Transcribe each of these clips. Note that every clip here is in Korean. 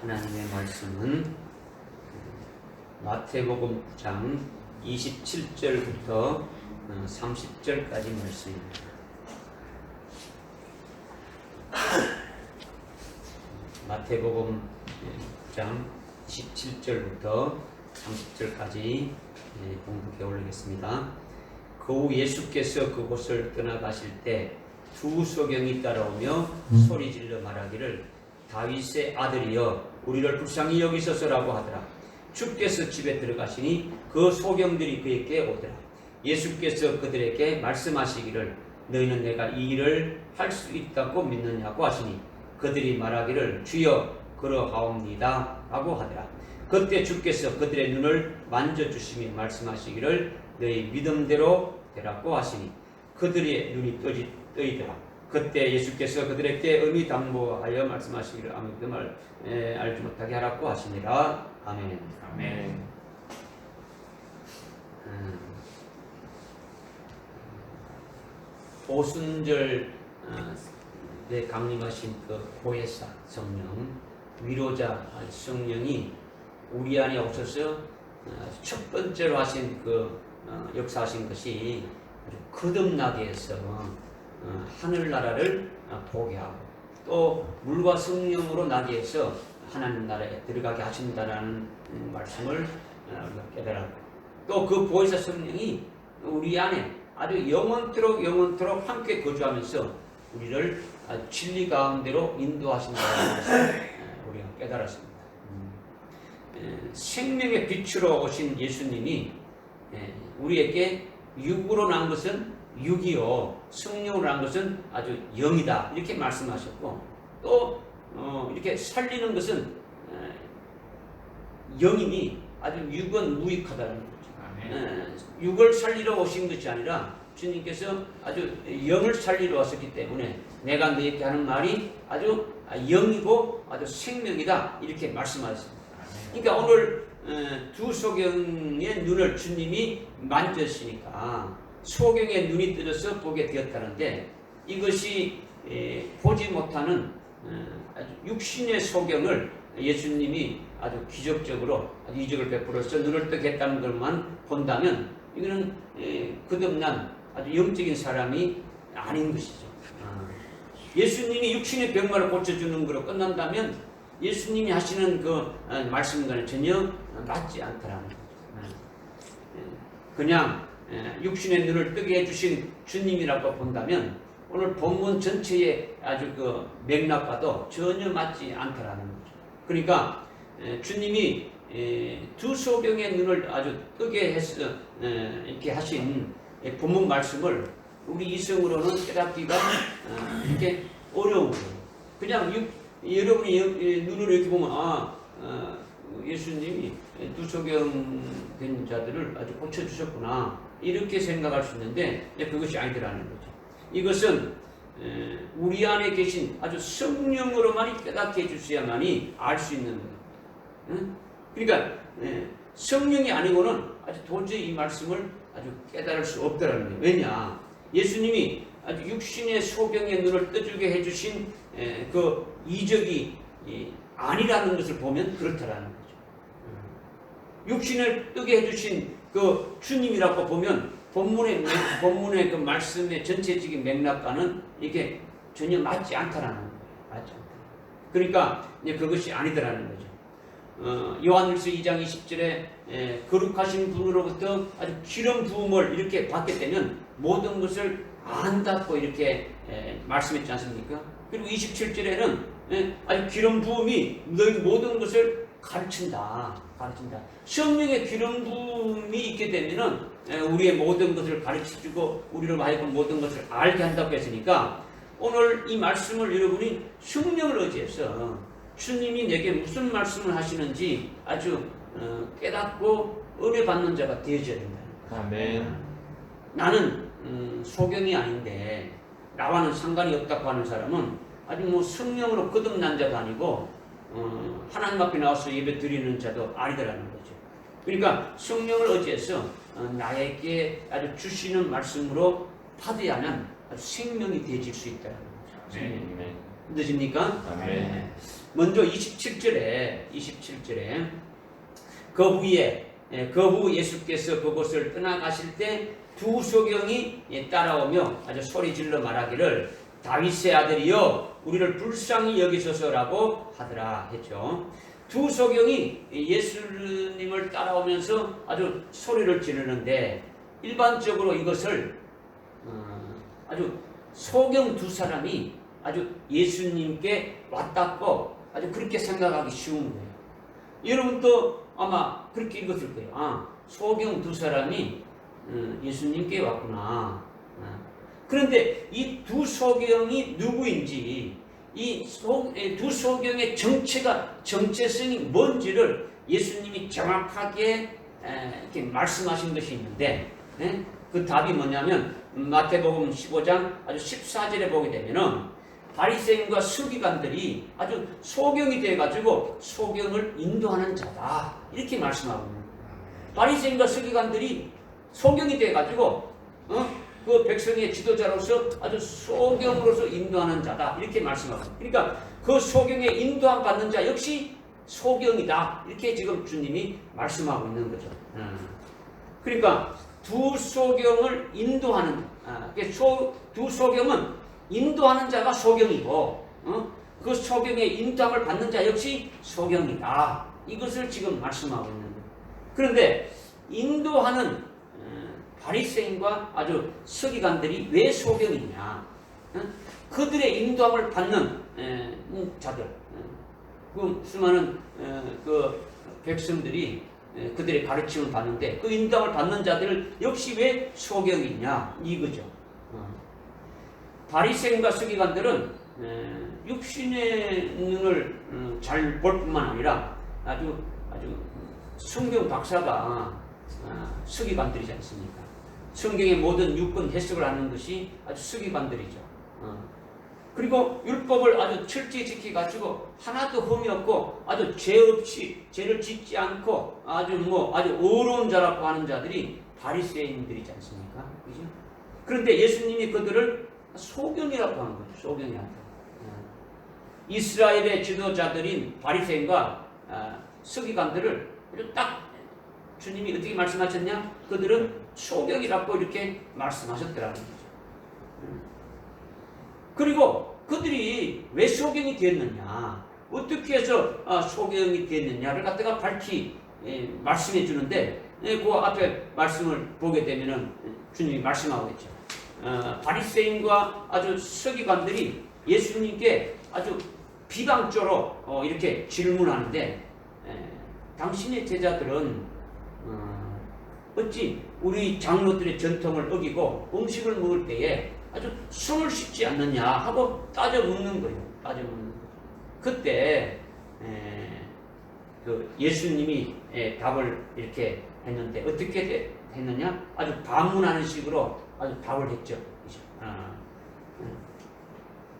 하나님의 말씀은 마태복음 9장 27절부터 30절까지 말씀입니다. 마태복음 9장 27절부터 30절까지 공독해 올리겠습니다. 그 후 예수께서 그곳을 떠나가실 때 두 소경이 따라오며 소리질러 말하기를 다윗의 아들이여 우리를 불쌍히 여기소서라고 하더라. 주께서 집에 들어가시니 그 소경들이 그에게 오더라. 예수께서 그들에게 말씀하시기를 너희는 내가 이 일을 할 수 있다고 믿느냐고 하시니 그들이 말하기를 주여 그러하옵니다 라고 하더라. 그때 주께서 그들의 눈을 만져주시며 말씀하시기를 너희 믿음대로 되라고 하시니 그들의 눈이 뜨이더라. 그때 예수께서 그들에게 의미담보하여 말씀하시기를 아무도 알지 못하게 하라고 하시니라. 아멘. 아멘. 오순절에 강림하신 그 보혜사 성령, 위로자 성령이 우리 안에 오셔서 첫 번째로 하신 그 역사하신 것이 거듭나게 해서 하늘나라를 보게 하고 또 물과 성령으로 나게 해서 하나님 나라에 들어가게 하신다는 말씀을 우리가 깨달았고 또 그 보혜사 성령이 우리 안에 아주 영원토록 함께 거주하면서 우리를 진리 가운데로 인도하신다는 것을 우리가 깨달았습니다. 생명의 빛으로 오신 예수님이 우리에게 육으로 난 것은 육이요 성령으로 난 것은 아주 영이다 이렇게 말씀하셨고 또 이렇게 살리는 것은 영이니 아주 육은 무익하다는 거죠. 육을 살리러 오신 것이 아니라 주님께서 아주 영을 살리러 왔었기 때문에 내가 너에게 하는 말이 아주 영이고 아주 생명이다 이렇게 말씀하셨습니다. 그러니까 오늘 두 소경의 눈을 주님이 만졌으니까 소경의 눈이 뜨져서 보게 되었다는데 이것이 보지 못하는 아주 육신의 소경을 예수님이 아주 기적적으로 아주 이적을 베풀어서 눈을 뜨게 했다는 것만 본다면 이거는 거듭난 아주 영적인 사람이 아닌 것이죠. 예수님이 육신의 병만을 고쳐주는 것으로 끝난다면 예수님이 하시는 그 말씀과는 전혀 맞지 않더라는 거죠. 그냥 육신의 눈을 뜨게 해주신 주님이라고 본다면 오늘 본문 전체의 아주 그 맥락과도 전혀 맞지 않더라는 거죠. 그러니까 주님이 두 소경의 눈을 아주 뜨게 해서 이렇게 하신 본문 말씀을 우리 이성으로는 깨닫기가 이렇게 어려운 거예요. 그냥 여러분이 눈으로 이렇게 보면 예수님이 두 소경 된 자들을 아주 고쳐주셨구나 이렇게 생각할 수 있는데 그것이 아니더라는 거죠. 이것은 우리 안에 계신 아주 성령으로만이 깨닫게 해주셔야만이 알 수 있는 거예요. 그러니까 성령이 아니고는 아주 도저히 이 말씀을 아주 깨달을 수 없더라는 거예요. 왜냐? 예수님이 아주 육신의 소경의 눈을 떠주게 해주신 그 이적이 아니라는 것을 보면 그렇다라는 거죠. 육신을 뜨게 해주신 그 주님이라고 보면 본문의 그 말씀의 전체적인 맥락과는 이게 전혀 맞지 않다라는 거예요. 맞지 않다. 그러니까 이제 그것이 아니더라는 거죠. 요한일서 2장 20절에 거룩하신 분으로부터 아주 기름 부음을 이렇게 받게 되면 모든 것을 안다고 이렇게 말씀했지 않습니까? 그리고 27절에는 아주 기름 부음이 너희 모든 것을 가르친다. 성령의 기름 부음이 있게 되면은 우리의 모든 것을 가르쳐주고 우리로 하여금 모든 것을 알게 한다고 했으니까 오늘 이 말씀을 여러분이 성령을 의지해서 주님이 내게 무슨 말씀을 하시는지 아주 깨닫고 은혜 받는 자가 되어져야 된다. 아멘. 나는 소경이 아닌데 나와는 상관이 없다고 하는 사람은 아주 뭐 성령으로 거듭난 자도 아니고 하나님 앞에 나와서 예배 드리는 자도 아니더라는 거죠. 그러니까 성령을 의지해서 나에게 아주 주시는 말씀으로 받아야만 아주 생명이 되어질 수 있다는 거죠. 아멘. 믿으십니까? 아멘. 먼저 27절에 그 후 예수께서 그곳을 떠나가실 때 두 소경이 따라오며 아주 소리질러 말하기를 다윗의 아들이여 우리를 불쌍히 여기소서라고 하더라 했죠. 두 소경이 예수님을 따라오면서 아주 소리를 지르는데 일반적으로 이것을 아주 소경 두 사람이 아주 예수님께 왔다고 아주 그렇게 생각하기 쉬운 거예요. 여러분도 아마 그렇게 읽었을 거예요. 소경 두 사람이 예수님께 왔구나. 그런데 이 두 소경이 누구인지 이 두 소경의 정체성이 뭔지를 예수님이 정확하게 이렇게 말씀하신 것이 있는데 그 답이 뭐냐면 마태복음 15장 아주 14절에 보게 되면은 바리새인과 서기관들이 아주 소경이 돼가지고 소경을 인도하는 자다 이렇게 말씀하고 있는 거예요. 바리새인과 서기관들이 소경이 돼가지고 그 백성의 지도자로서 아주 소경으로서 인도하는 자다 이렇게 말씀하고 그러니까 그 소경에 인도함 받는 자 역시 소경이다 이렇게 지금 주님이 말씀하고 있는 거죠. 그러니까 두 소경을 인도하는 두 소경은 인도하는 자가 소경이고 그 소경의 인도함을 받는 자 역시 소경이다 이것을 지금 말씀하고 있는 거예요. 그런데 인도하는 바리새인과 아주 서기관들이 왜 소경이냐? 그들의 인도함을 받는 자들, 그 수많은 그 백성들이 그들의 가르침을 받는데 그 인도함을 받는 자들 역시 왜 소경이냐 이거죠. 바리새인과 서기관들은 육신의 눈을 잘 볼 뿐만 아니라 아주 성경 박사가 서기관들이지 않습니까? 성경의 모든 유권 해석을 하는 것이 아주 서기관들이죠. 그리고 율법을 아주 철저히 지켜가지고 하나도 흠이 없고 아주 죄 없이 죄를 짓지 않고 아주 어려운 자라고 하는 자들이 바리새인들이지 않습니까? 그죠? 그런데 예수님이 그들을 소경이라고 하는 거죠. 소경이라고. 이스라엘의 지도자들인 바리새인과 서기관들을 딱 주님이 어떻게 말씀하셨냐? 그들은 소경이라고 이렇게 말씀하셨더라는 거죠. 그리고 그들이 왜 소경이 되었느냐? 어떻게 해서 소경이 되었느냐를 갖다가 밝히 말씀해 주는데 그 앞에 말씀을 보게 되면은 주님이 말씀하고 있죠. 바리새인과 아주 서기관들이 예수님께 아주 비방적으로 이렇게 질문하는데 당신의 제자들은 어찌 우리 장로들의 전통을 어기고 음식을 먹을 때에 아주 손을 씻지 않느냐 하고 따져 묻는 거예요. 그때 그 예수님이 답을 이렇게 했는데 어떻게 했느냐? 아주 반문하는 식으로 아주 답을 했죠.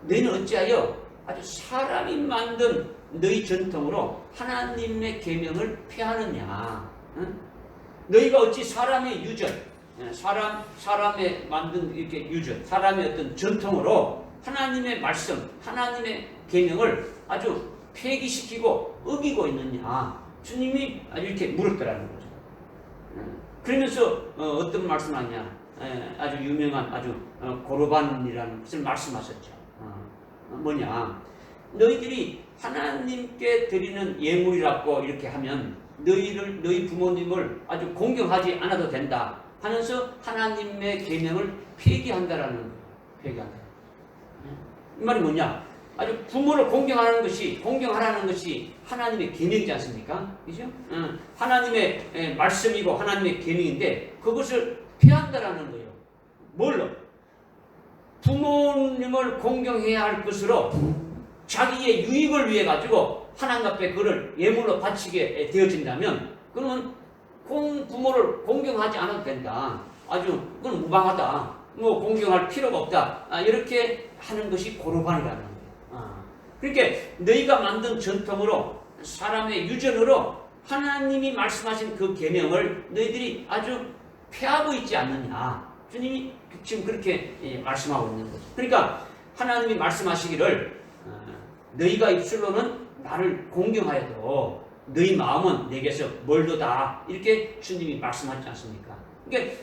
너희는 어찌하여 아주 사람이 만든 너희 전통으로 하나님의 계명을 폐하느냐? 너희가 어찌 사람의 유전, 사람의 만든 이렇게 유전, 사람의 어떤 전통으로 하나님의 말씀, 하나님의 계명을 아주 폐기시키고 어기고 있느냐? 주님이 아주 이렇게 물었더라는 거죠. 그러면서 어떤 말씀하냐? 아주 유명한 아주 고르반이라는 것을 말씀하셨죠. 뭐냐? 너희들이 하나님께 드리는 예물이라고 이렇게 하면 너희 부모님을 아주 공경하지 않아도 된다 하면서 하나님의 계명을 폐기한다라는 거예요. 폐기한다. 이 말이 뭐냐? 아주 부모를 공경하라는 것이 하나님의 계명이지 않습니까? 그죠? 하나님의 말씀이고 하나님의 계명인데 그것을 폐한다라는 거예요. 뭘로? 부모님을 공경해야 할 것으로 자기의 유익을 위해 가지고 하나님 앞에 그를 예물로 바치게 되어진다면 그러면 부모를 공경하지 않아도 된다. 아주 그건 무방하다. 공경할 필요가 없다. 이렇게 하는 것이 고르반이라는 거예요. 그러니까 너희가 만든 전통으로 사람의 유전으로 하나님이 말씀하신 그 계명을 너희들이 아주 폐하고 있지 않느냐. 주님이 지금 그렇게 말씀하고 있는 거죠. 그러니까 하나님이 말씀하시기를 너희가 입술로는 나를 공경하여도 너희 마음은 내게서 멀도다. 이렇게 주님이 말씀하지 않습니까? 그러니까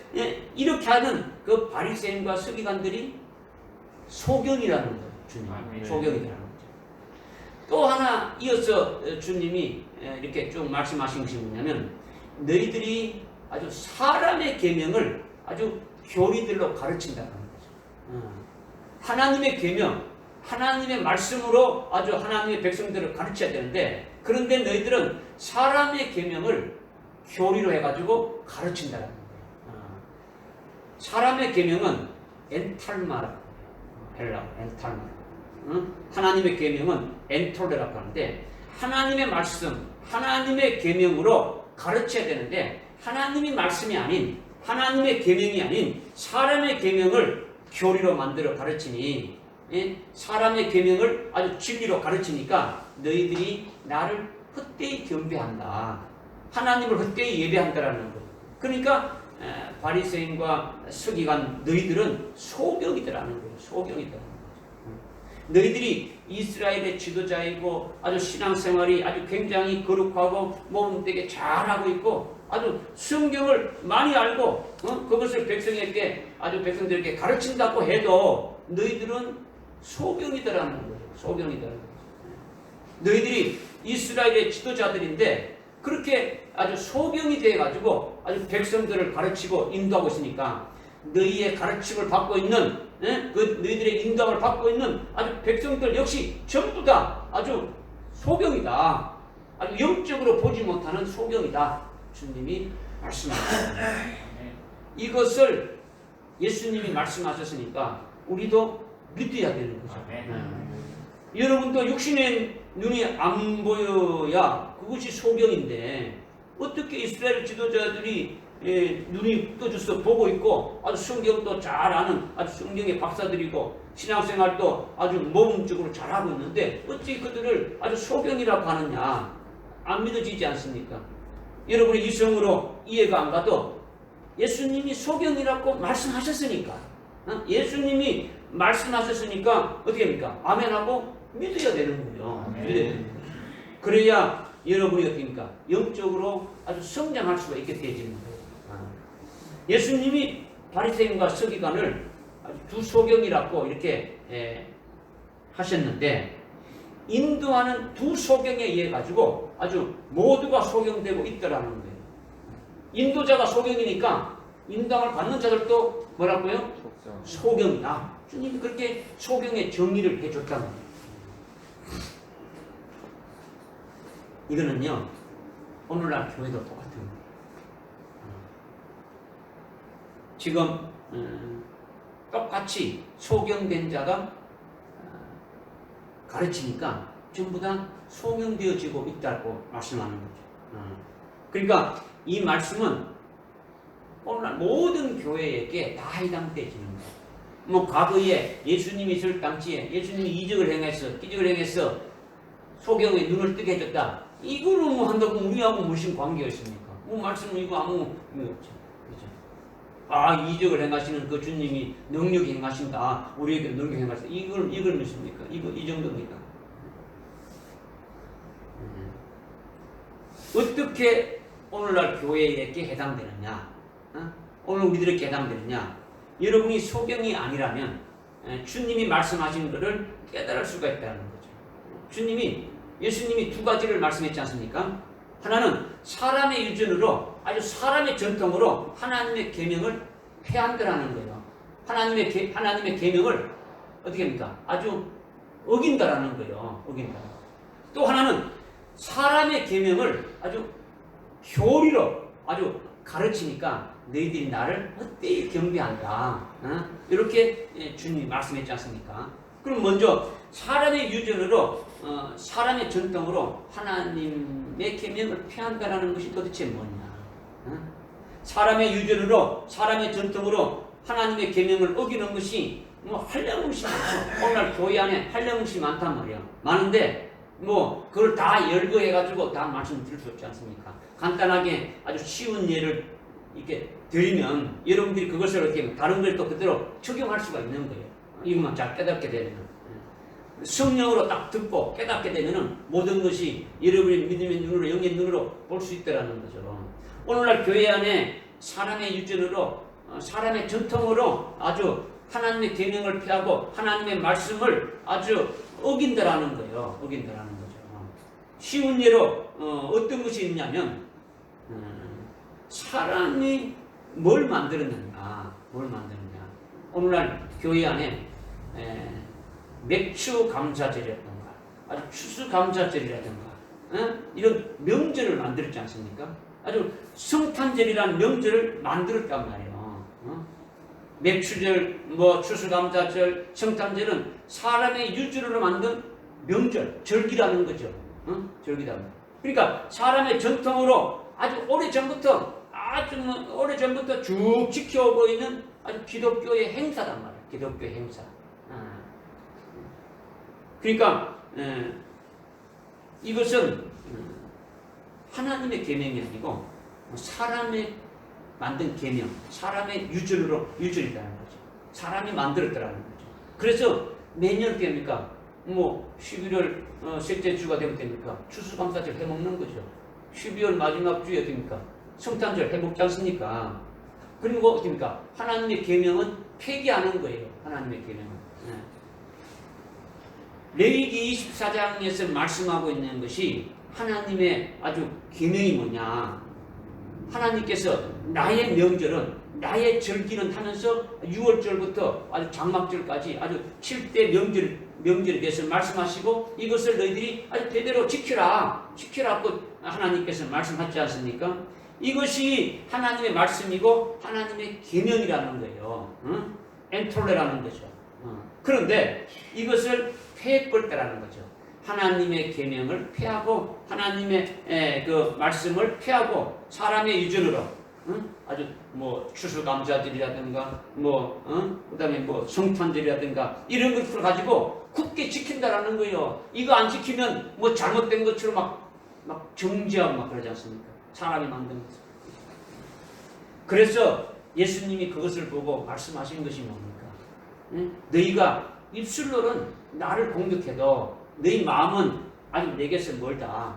이렇게 하는 그 바리새인과 서기관들이 소경이라는 거예요. 주님 소경이라는 거죠. 또 하나 이어서 주님이 이렇게 쭉 말씀하신 것이 뭐냐면 너희들이 아주 사람의 계명을 아주 교리들로 가르친다는 거죠. 하나님의 계명, 하나님의 말씀으로 아주 하나님의 백성들을 가르쳐야 되는데 그런데 너희들은 사람의 계명을 교리로 해가지고 가르친다는 거예요. 사람의 계명은 엔탈마라고 헬라어 엔탈마. 하나님의 계명은 엔톨레라고 하는데 하나님의 말씀, 하나님의 계명으로 가르쳐야 되는데 하나님의 말씀이 아닌 하나님의 계명이 아닌 사람의 계명을 교리로 만들어 가르치니 사람의 계명을 아주 진리로 가르치니까 너희들이 나를 헛되이 경배한다. 하나님을 헛되이 예배한다라는 거. 그러니까 바리새인과 서기관 너희들은 소경이더라는 거예요. 소경이더라는 거예요. 너희들이 이스라엘의 지도자이고 아주 신앙생활이 아주 굉장히 거룩하고 몸되게 잘하고 있고 아주 성경을 많이 알고 그것을 백성에게 아주 백성들에게 가르친다고 해도 너희들은 소경이더라는 거예요. 소경이더라는 거예요. 너희들이 이스라엘의 지도자들인데 그렇게 아주 소경이 돼가지고 아주 백성들을 가르치고 인도하고 있으니까 너희의 가르침을 받고 있는 그 너희들의 인도함을 받고 있는 아주 백성들 역시 전부 다 아주 소경이다. 아주 영적으로 보지 못하는 소경이다. 주님이 말씀하셨습니다. 이것을 예수님이 말씀하셨으니까 우리도 믿어야 되는 거죠. 여러분도 육신의 눈이 안 보여야 그것이 소경인데 어떻게 이스라엘 지도자들이 눈이 떠져서 보고 있고 아주 성경도 잘 아는 아주 성경의 박사들이고 신앙생활도 아주 모범적으로 잘하고 있는데 어찌 그들을 아주 소경이라고 하느냐. 안 믿어지지 않습니까? 여러분이 이성으로 이해가 안 가도 예수님이 소경이라고 말씀하셨으니까 예수님이 말씀하셨으니까 어떻게 합니까? 아멘하고 믿어야 되는 거예요. 믿어야 되는 거예요. 그래야 여러분이 어떻게 합니까? 영적으로 아주 성장할 수가 있게 되어지는 거예요. 예수님이 바리새인과 서기관을 두 소경이라고 이렇게 하셨는데 인도하는 두 소경에 의해 가지고 아주 모두가 소경되고 있더라는 거예요. 인도자가 소경이니까 인도함을 받는 자들도 뭐라고요? 소경이다. 주님이 그렇게 소경의 정의를 해줬다는 거예요. 이거는요 오늘날 교회도 똑같은 거예요. 지금 똑같이 소경된 자가 가르치니까 전부 다 소경되어지고 있다고 말씀하는 거죠. 그러니까 이 말씀은 오늘날 모든 교회에게 다 해당되어지는 거예요. 뭐 과거에 예수님이 있을 당시에 예수님이 이적을 행해서 소경의 눈을 뜨게 해줬다. 이거를 뭐 한다고 우리하고 무슨 관계가 있습니까? 뭐 말씀은 이거 아무 의미 없죠. 그렇죠? 이적을 행하시는 그 주님이 능력이 행하신다. 우리에게 능력이 행하신다. 이걸 믿습니까? 이 정도입니까? 어떻게 오늘날 교회에게 해당되느냐? 오늘 우리들에게 해당되느냐? 여러분이 소경이 아니라면 주님이 말씀하시는 것을 깨달을 수가 있다는 거죠. 예수님이 두 가지를 말씀했지 않습니까? 하나는 사람의 유전으로 아주 사람의 전통으로 하나님의 계명을 폐한다라는 거예요. 하나님의 계명을 어떻게 합니까? 아주 어긴다라는 거예요. 어긴다. 또 하나는 사람의 계명을 아주 교리로 아주 가르치니까 너희들이 나를 헛되이 경배한다. 이렇게 주님이 말씀했지 않습니까? 그럼 먼저 사람의 유전으로 사람의 전통으로 하나님의 계명을 폐한다라는 것이 도대체 뭐냐? 사람의 유전으로 사람의 전통으로 하나님의 계명을 어기는 것이 뭐 한량없이 많죠. 오늘 교회 안에 한량없이 많단 말이야. 많은데 뭐 그걸 다 열거해가지고 다 말씀드릴 수 없지 않습니까? 간단하게 아주 쉬운 예를 이렇게 드리면 여러분들이 그것을 어떻게 하면 다른 걸 또 그대로 적용할 수가 있는 거예요. 이것만 잘 깨닫게 되면. 성령으로 딱 듣고 깨닫게 되면은 모든 것이 여러분의 믿음의 눈으로 영의 눈으로 볼 수 있다라는 거죠. 오늘날 교회 안에 사람의 유전으로 사람의 전통으로 아주 하나님의 계명을 피하고 하나님의 말씀을 아주 어긴다라는 거예요. 어긴다라는 거죠. 쉬운 예로 어떤 것이 있냐면 사람이 뭘 만들었느냐, 뭘 만드느냐. 오늘날 교회 안에 맥주 감사절이라든가 아주 추수 감사절이라든가 이런 명절을 만들었지 않습니까? 아주 성탄절이라는 명절을 만들었단 말이에요. 맥주절, 뭐 추수감사절, 성탄절은 사람의 유주로 만든 명절, 절기라는 거죠. 절기라는 거. 그러니까 사람의 전통으로 아주 오래전부터 쭉 지켜오고 있는 아주 기독교의 행사단 말이에요. 기독교의 행사. 그러니까 이것은 하나님의 계명이 아니고 사람의 만든 계명, 사람의 유전이라는 거죠. 사람이 만들었다라는 거죠. 그래서 매년 어떻게 합니까? 뭐 11월 셋째 주가 되면 됩니까? 추수감사절 해먹는 거죠. 12월 마지막 주에 됩니까? 성탄절 해먹지 않습니까? 그리고 어떻습니까? 하나님의 계명은 폐기하는 거예요. 하나님의 계명은. 레위기 24장에서 말씀하고 있는 것이 하나님의 아주 계명이 뭐냐. 하나님께서 나의 명절은, 나의 절기는 하면서 6월절부터 아주 장막절까지 아주 7대 명절에 대해서 말씀하시고 이것을 너희들이 아주 대대로 지키라고 하나님께서 말씀하지 않습니까? 이것이 하나님의 말씀이고 하나님의 계명이라는 거예요. 엔톨레라는 거죠. 그런데 이것을 폐해버렸다라는 거죠. 하나님의 계명을 폐하고 하나님의 그 말씀을 폐하고 사람의 유전으로 아주 뭐 추수감사절이라든가 그다음에 뭐 성탄절이라든가 이런 것을 가지고 굳게 지킨다라는 거예요. 이거 안 지키면 뭐 잘못된 것처럼 막 정죄하고 막 그러지 않습니까? 사람이 만든 것. 그래서 예수님이 그것을 보고 말씀하신 것이 뭡니까? 너희가 입술로는 나를 공격해도 너희 마음은 아직 내게서 멀다.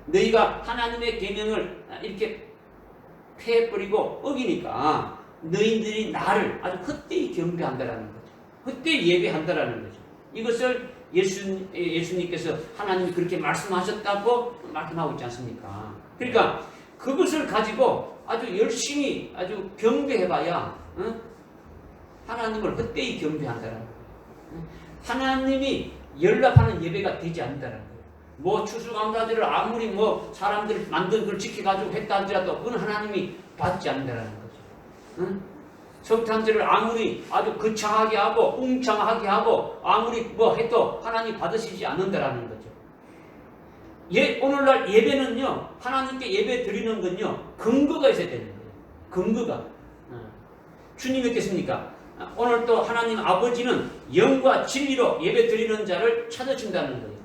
너희가 하나님의 계명을 이렇게 폐해버리고 어기니까 너희들이 나를 아주 헛되이 경배한다라는 거죠. 헛되이 예배한다라는 거죠. 이것을 예수님께서 하나님이 그렇게 말씀하셨다고 말씀하고 있지 않습니까? 그러니까 그것을 가지고 아주 열심히 아주 경배해봐야 하나님을 헛되이 경배한다라는 거예요. 하나님이 연락하는 예배가 되지 않는다는 거예요. 뭐 추수감사절을 아무리 뭐 사람들 만든 걸 지켜가지고 했다 하더라도 그건 하나님이 받지 않는다는 거죠. 성탄절을 아무리 아주 거창하게 하고 웅장하게 하고 아무리 뭐 해도 하나님 받으시지 않는다라는 거죠. 오늘날 예배는요, 하나님께 예배 드리는 건요, 근거가 있어야 되는 거예요. 근거가. 주님이 어떻습니까? 오늘 또 하나님 아버지는 영과 진리로 예배 드리는 자를 찾으신다는 거예요.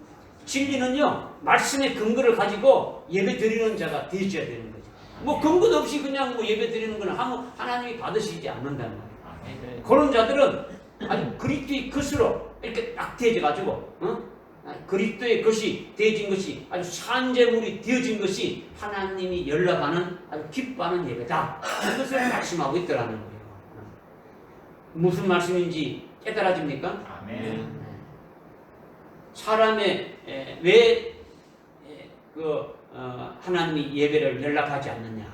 진리는요, 말씀의 근거를 가지고 예배 드리는 자가 되어야 되는 거죠. 뭐 근거도 없이 그냥 뭐 예배 드리는 건 하나님이 받으시지 않는다는 거예요. 그런 자들은 아주 그리스도의 것으로 이렇게 딱 되어져가지고, 그리스도의 것이 되어진 것이 아주 산재물이 되어진 것이 하나님이 연락하는 아주 기뻐하는 예배다. 이것을 말씀하고 있더라는 거예요. 무슨 말씀인지 깨달아집니까? 아멘. 사람의 왜 하나님이 예배를 연락하지 않느냐?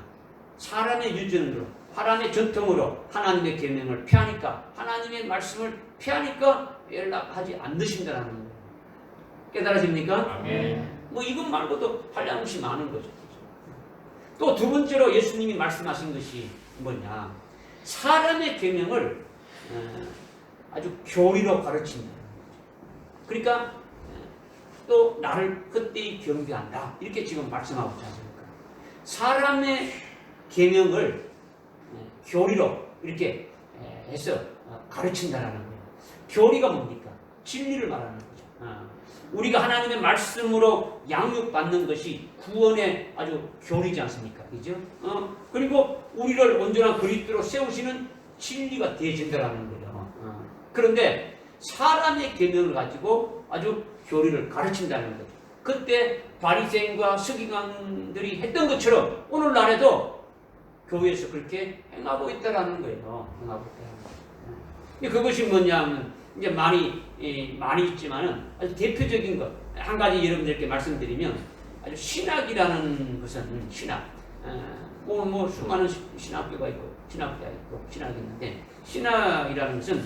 사람의 유전으로, 사람의 전통으로 하나님의 계명을 피하니까, 하나님의 말씀을 피하니까 연락하지 않으신다는 거예요. 깨달아집니까? 아멘. 뭐 이것 말고도 한량없이 많은 거죠. 또 두 번째로 예수님이 말씀하신 것이 뭐냐? 사람의 계명을 아주 교리로 가르친다. 그러니까 또 나를 헛되이 경배한다. 이렇게 지금 말씀하고 있지 않습니까? 사람의 계명을 교리로 이렇게 해서 가르친다라는 거예요. 교리가 뭡니까? 진리를 말하는 거죠. 우리가 하나님의 말씀으로 양육받는 것이 구원의 아주 교리지 않습니까? 그죠? 그리고 우리를 온전한 그리스도로 세우시는 진리가 되어진다라는 거예요. 그런데 사람의 계명을 가지고 아주 교리를 가르친다는 거죠. 그때 바리새인과 서기관들이 했던 것처럼 오늘날에도 교회에서 그렇게 행하고 있다라는 거예요. 행하고 있다. 그것이 뭐냐면 이제 많이 있지만은 아주 대표적인 것 한 가지 여러분들께 말씀드리면 아주 신학이라는 것은 신학. 뭐 수많은 신학교가 있고 신학이 있는데 신학이라는 것은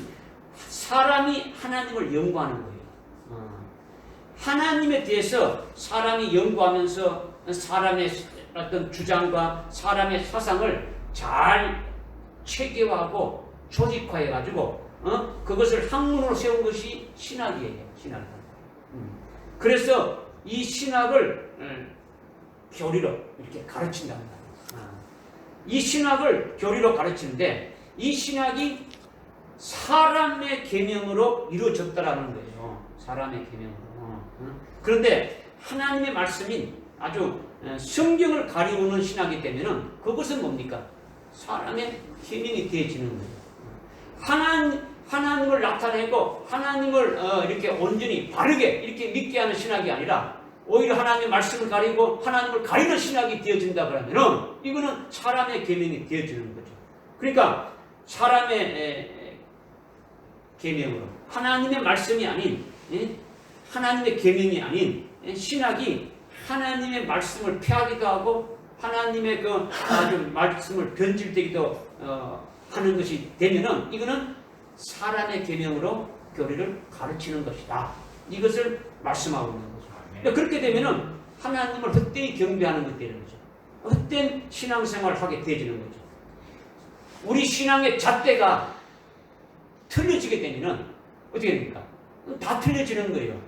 사람이 하나님을 연구하는 거예요. 하나님에 대해서 사람이 연구하면서 사람의 어떤 주장과 사람의 사상을 잘 체계화하고 조직화해 가지고 그것을 학문으로 세운 것이 신학이에요. 신학이다. 그래서 이 신학을 교리로 이렇게 가르친단 말이에요. 이 신학을 교리로 가르치는데 이 신학이 사람의 계명으로 이루어졌다라는 거예요. 사람의 계명으로. 그런데 하나님의 말씀인 아주 성경을 가리우는 신학이 되면은 그것은 뭡니까? 사람의 계명이 되어지는 거예요. 하나님을 나타내고 하나님을 이렇게 온전히 바르게 이렇게 믿게 하는 신학이 아니라 오히려 하나님의 말씀을 가리고 하나님을 가리는 신학이 되어진다 그러면은 이거는 사람의 계명이 되어지는 거죠. 그러니까 사람의 계명으로 하나님의 말씀이 아닌 하나님의 계명이 아닌 신학이 하나님의 말씀을 폐하기도 하고 하나님의 그 아주 말씀을 변질되기도 하는 것이 되면은 이거는 사람의 계명으로 교리를 가르치는 것이다. 이것을 말씀하고 있는 거죠. 그렇게 되면은 하나님을 헛되이 경배하는 것이 되는 거죠. 헛된 신앙생활을 하게 되어지는 거죠. 우리 신앙의 잣대가 틀려지게 되면은 어떻게 됩니까? 다 틀려지는 거예요.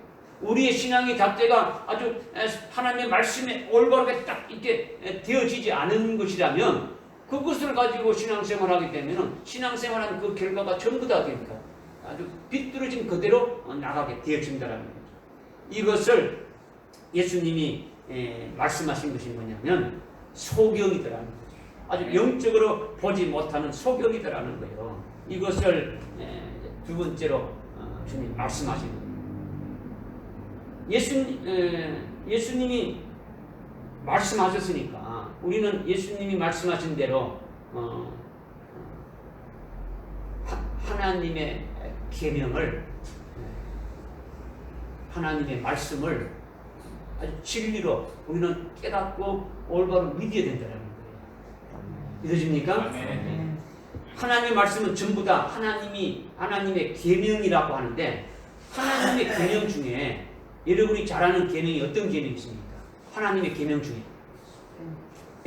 우리의 신앙의 잣대가 아주 하나님의 말씀에 올바르게 딱 이렇게 되어지지 않은 것이라면 그것을 가지고 신앙생활을 하게 되면 신앙생활하는 그 결과가 전부 다 됩니까? 아주 비뚤어진 그대로 나가게 되어진다는 거죠. 이것을 예수님이 말씀하신 것이 뭐냐면 소경이더라는 거죠. 아주 영적으로 보지 못하는 소경이더라는 거예요. 이것을 두 번째로 주님 말씀하신 거예요. 예수님이 말씀하셨으니까 우리는 예수님이 말씀하신 대로 하나님의 계명을 하나님의 말씀을 아주 진리로 우리는 깨닫고 올바로 믿어야 된다는 거예요. 믿어집니까? 네. 하나님의 말씀은 전부 다 하나님의 계명이라고 하는데 하나님의 계명 중에 여러분이 잘 아는 계명이 어떤 계명이 있습니까? 하나님의 계명 중에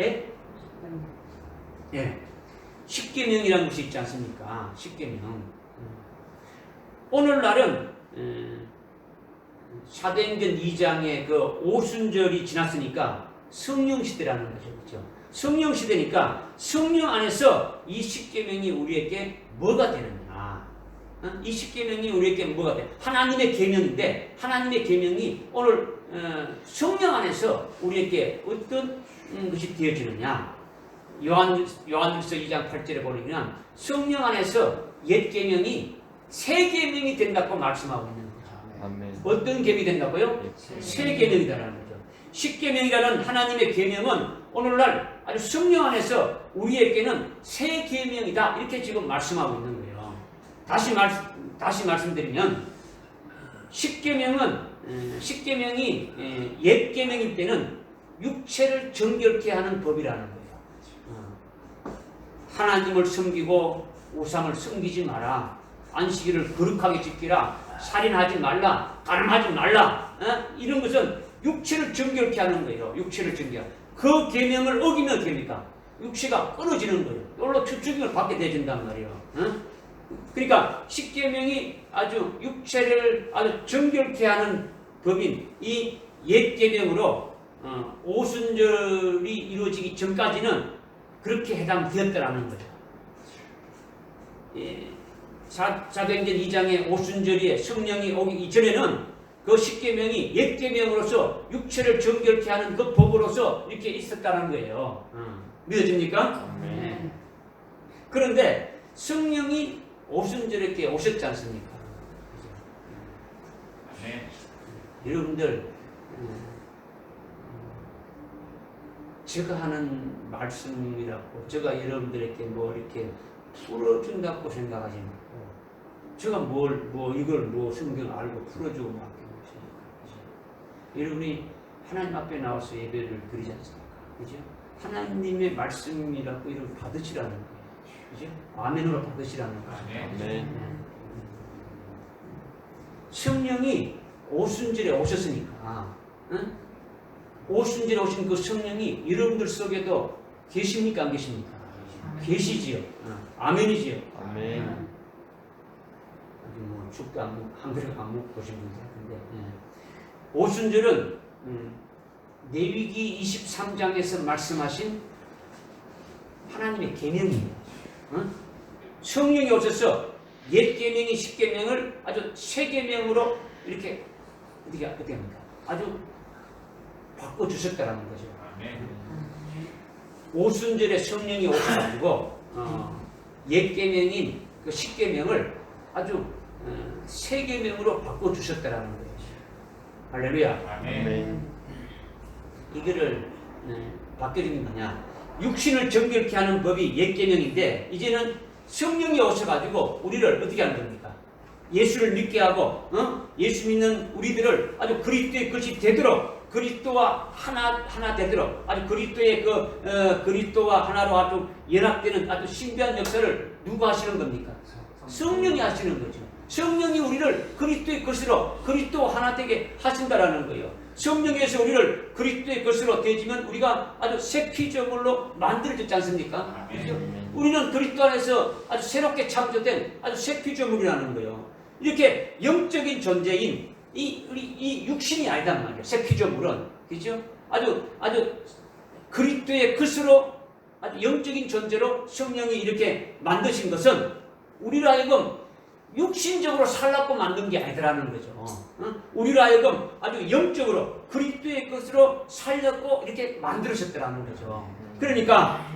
예? 예. 십계명이라는 것이 있지 않습니까? 십계명. 오늘날은 사도행전 2장의 그 오순절이 지났으니까 성령 시대라는 거죠. 그렇죠? 성령 시대니까 성령 안에서 이 십계명이 우리에게 뭐가 되느냐? 이 십계명이 우리에게 뭐가 돼? 하나님의 계명인데 하나님의 계명이 오늘 성령 안에서 우리에게 어떤 것이 되어지느냐? 요한일서 2장 8절에 보면 성령 안에서 옛 계명이 새 계명이 된다고 말씀하고 있는 거죠. 아멘. 어떤 계명이 된다고요? 새 계명이다라는 거죠. 십계명이라는 하나님의 계명은 오늘날 아주 성령 안에서 우리에게는 새 계명이다 이렇게 지금 말씀하고 있는 거예요. 다시 말씀드리면 십계명이 옛 계명일 때는 육체를 정결케 하는 법이라는 거예요. 하나님을 섬기고 우상을 섬기지 마라. 안식일을 거룩하게 지키라. 살인하지 말라. 가늠하지 말라. 이런 것은 육체를 정결케 하는 거예요. 육체를 정결. 그 계명을 어기면 어떻게 됩니까? 육체가 끊어지는 거예요. 이걸로 죽임을 받게 되어진단 말이에요. 그러니까 십계명이 아주 육체를 아주 정결케 하는 법인 이 옛 계명으로 오순절이 이루어지기 전까지는 그렇게 해당되었다라는 거죠. 예, 사도행전 2장의 오순절에 성령이 오기 이전에는 그 십계명이 옛 계명으로서 육체를 정결케 하는 그 법으로서 이렇게 있었다는 거예요. 믿어집니까? 네. 그런데 성령이 오순절에 오셨지 않습니까? 여러분들 제가 하는 말씀이라고 제가 여러분들에게 뭐 이렇게 풀어준다고 생각하지 말고 제가 이걸 성경 알고 풀어주고 맡기는 것이니까. 여러분이 하나님 앞에 나와서 예배를 드리지 않습니까? 그죠? 하나님의 말씀이라고 이걸 받으시라는 거예요. 그죠? 아멘으로 받으시라는 거예요. 아멘. 성령이 오순절에 오셨으니까, 응? 오순절에 오신 그 성령이 여러분들 속에도 계십니까? 안 계십니까? 계시지요. 아멘이지요. 아멘. 아주 뭐 죽도 한 그릇 안 먹고 보신 분들 같은데, 오순절은 레위기 23장에서 말씀하신 하나님의 계명이에요. 성령이 오셔서 옛 계명이 10계명을 아주 새 계명으로 이렇게 어떻게 합니까? 아주 바꿔 주셨다라는 거죠. 오순절에 성령이 오셔가지고 옛 계명인 그 10계명을 아주 새 계명으로 바꿔 주셨다라는 거예요. 할렐루야. 아멘. 이거를 바뀌어진 게 뭐냐? 육신을 정결케 하는 법이 옛 계명인데 이제는 성령이 오셔가지고 우리를 어떻게 하는 겁니까? 예수를 믿게 하고 예수 믿는 우리들을 아주 그리스도의 것이 되도록 그리스도와 하나 되도록 아주 그리스도의 그리스도와 하나로 아주 연합되는 아주 신비한 역사를 누가 하시는 겁니까? 성령이 하시는 거죠. 성령이 우리를 그리스도의 것으로 그리스도와 하나 되게 하신다라는 거예요. 성령에서 우리를 그리스도의 것으로 되지면 우리가 아주 새 피조물로 만들어졌지 않습니까? 그렇죠? 우리는 그리스도 안에서 아주 새롭게 창조된 아주 새 피조물이라는 거예요. 이렇게 영적인 존재인 이 육신이 아니단 말이에요. 새 피조물은. 그죠? 아주 그리스도의 것으로 아주 영적인 존재로 성령이 이렇게 만드신 것은 우리로 하여금 육신적으로 살라고 만든 게 아니더라는 거죠. 우리로 하여금 아주 영적으로 그리스도의 것으로 살려고 이렇게 만들으셨더라는 거죠. 그러니까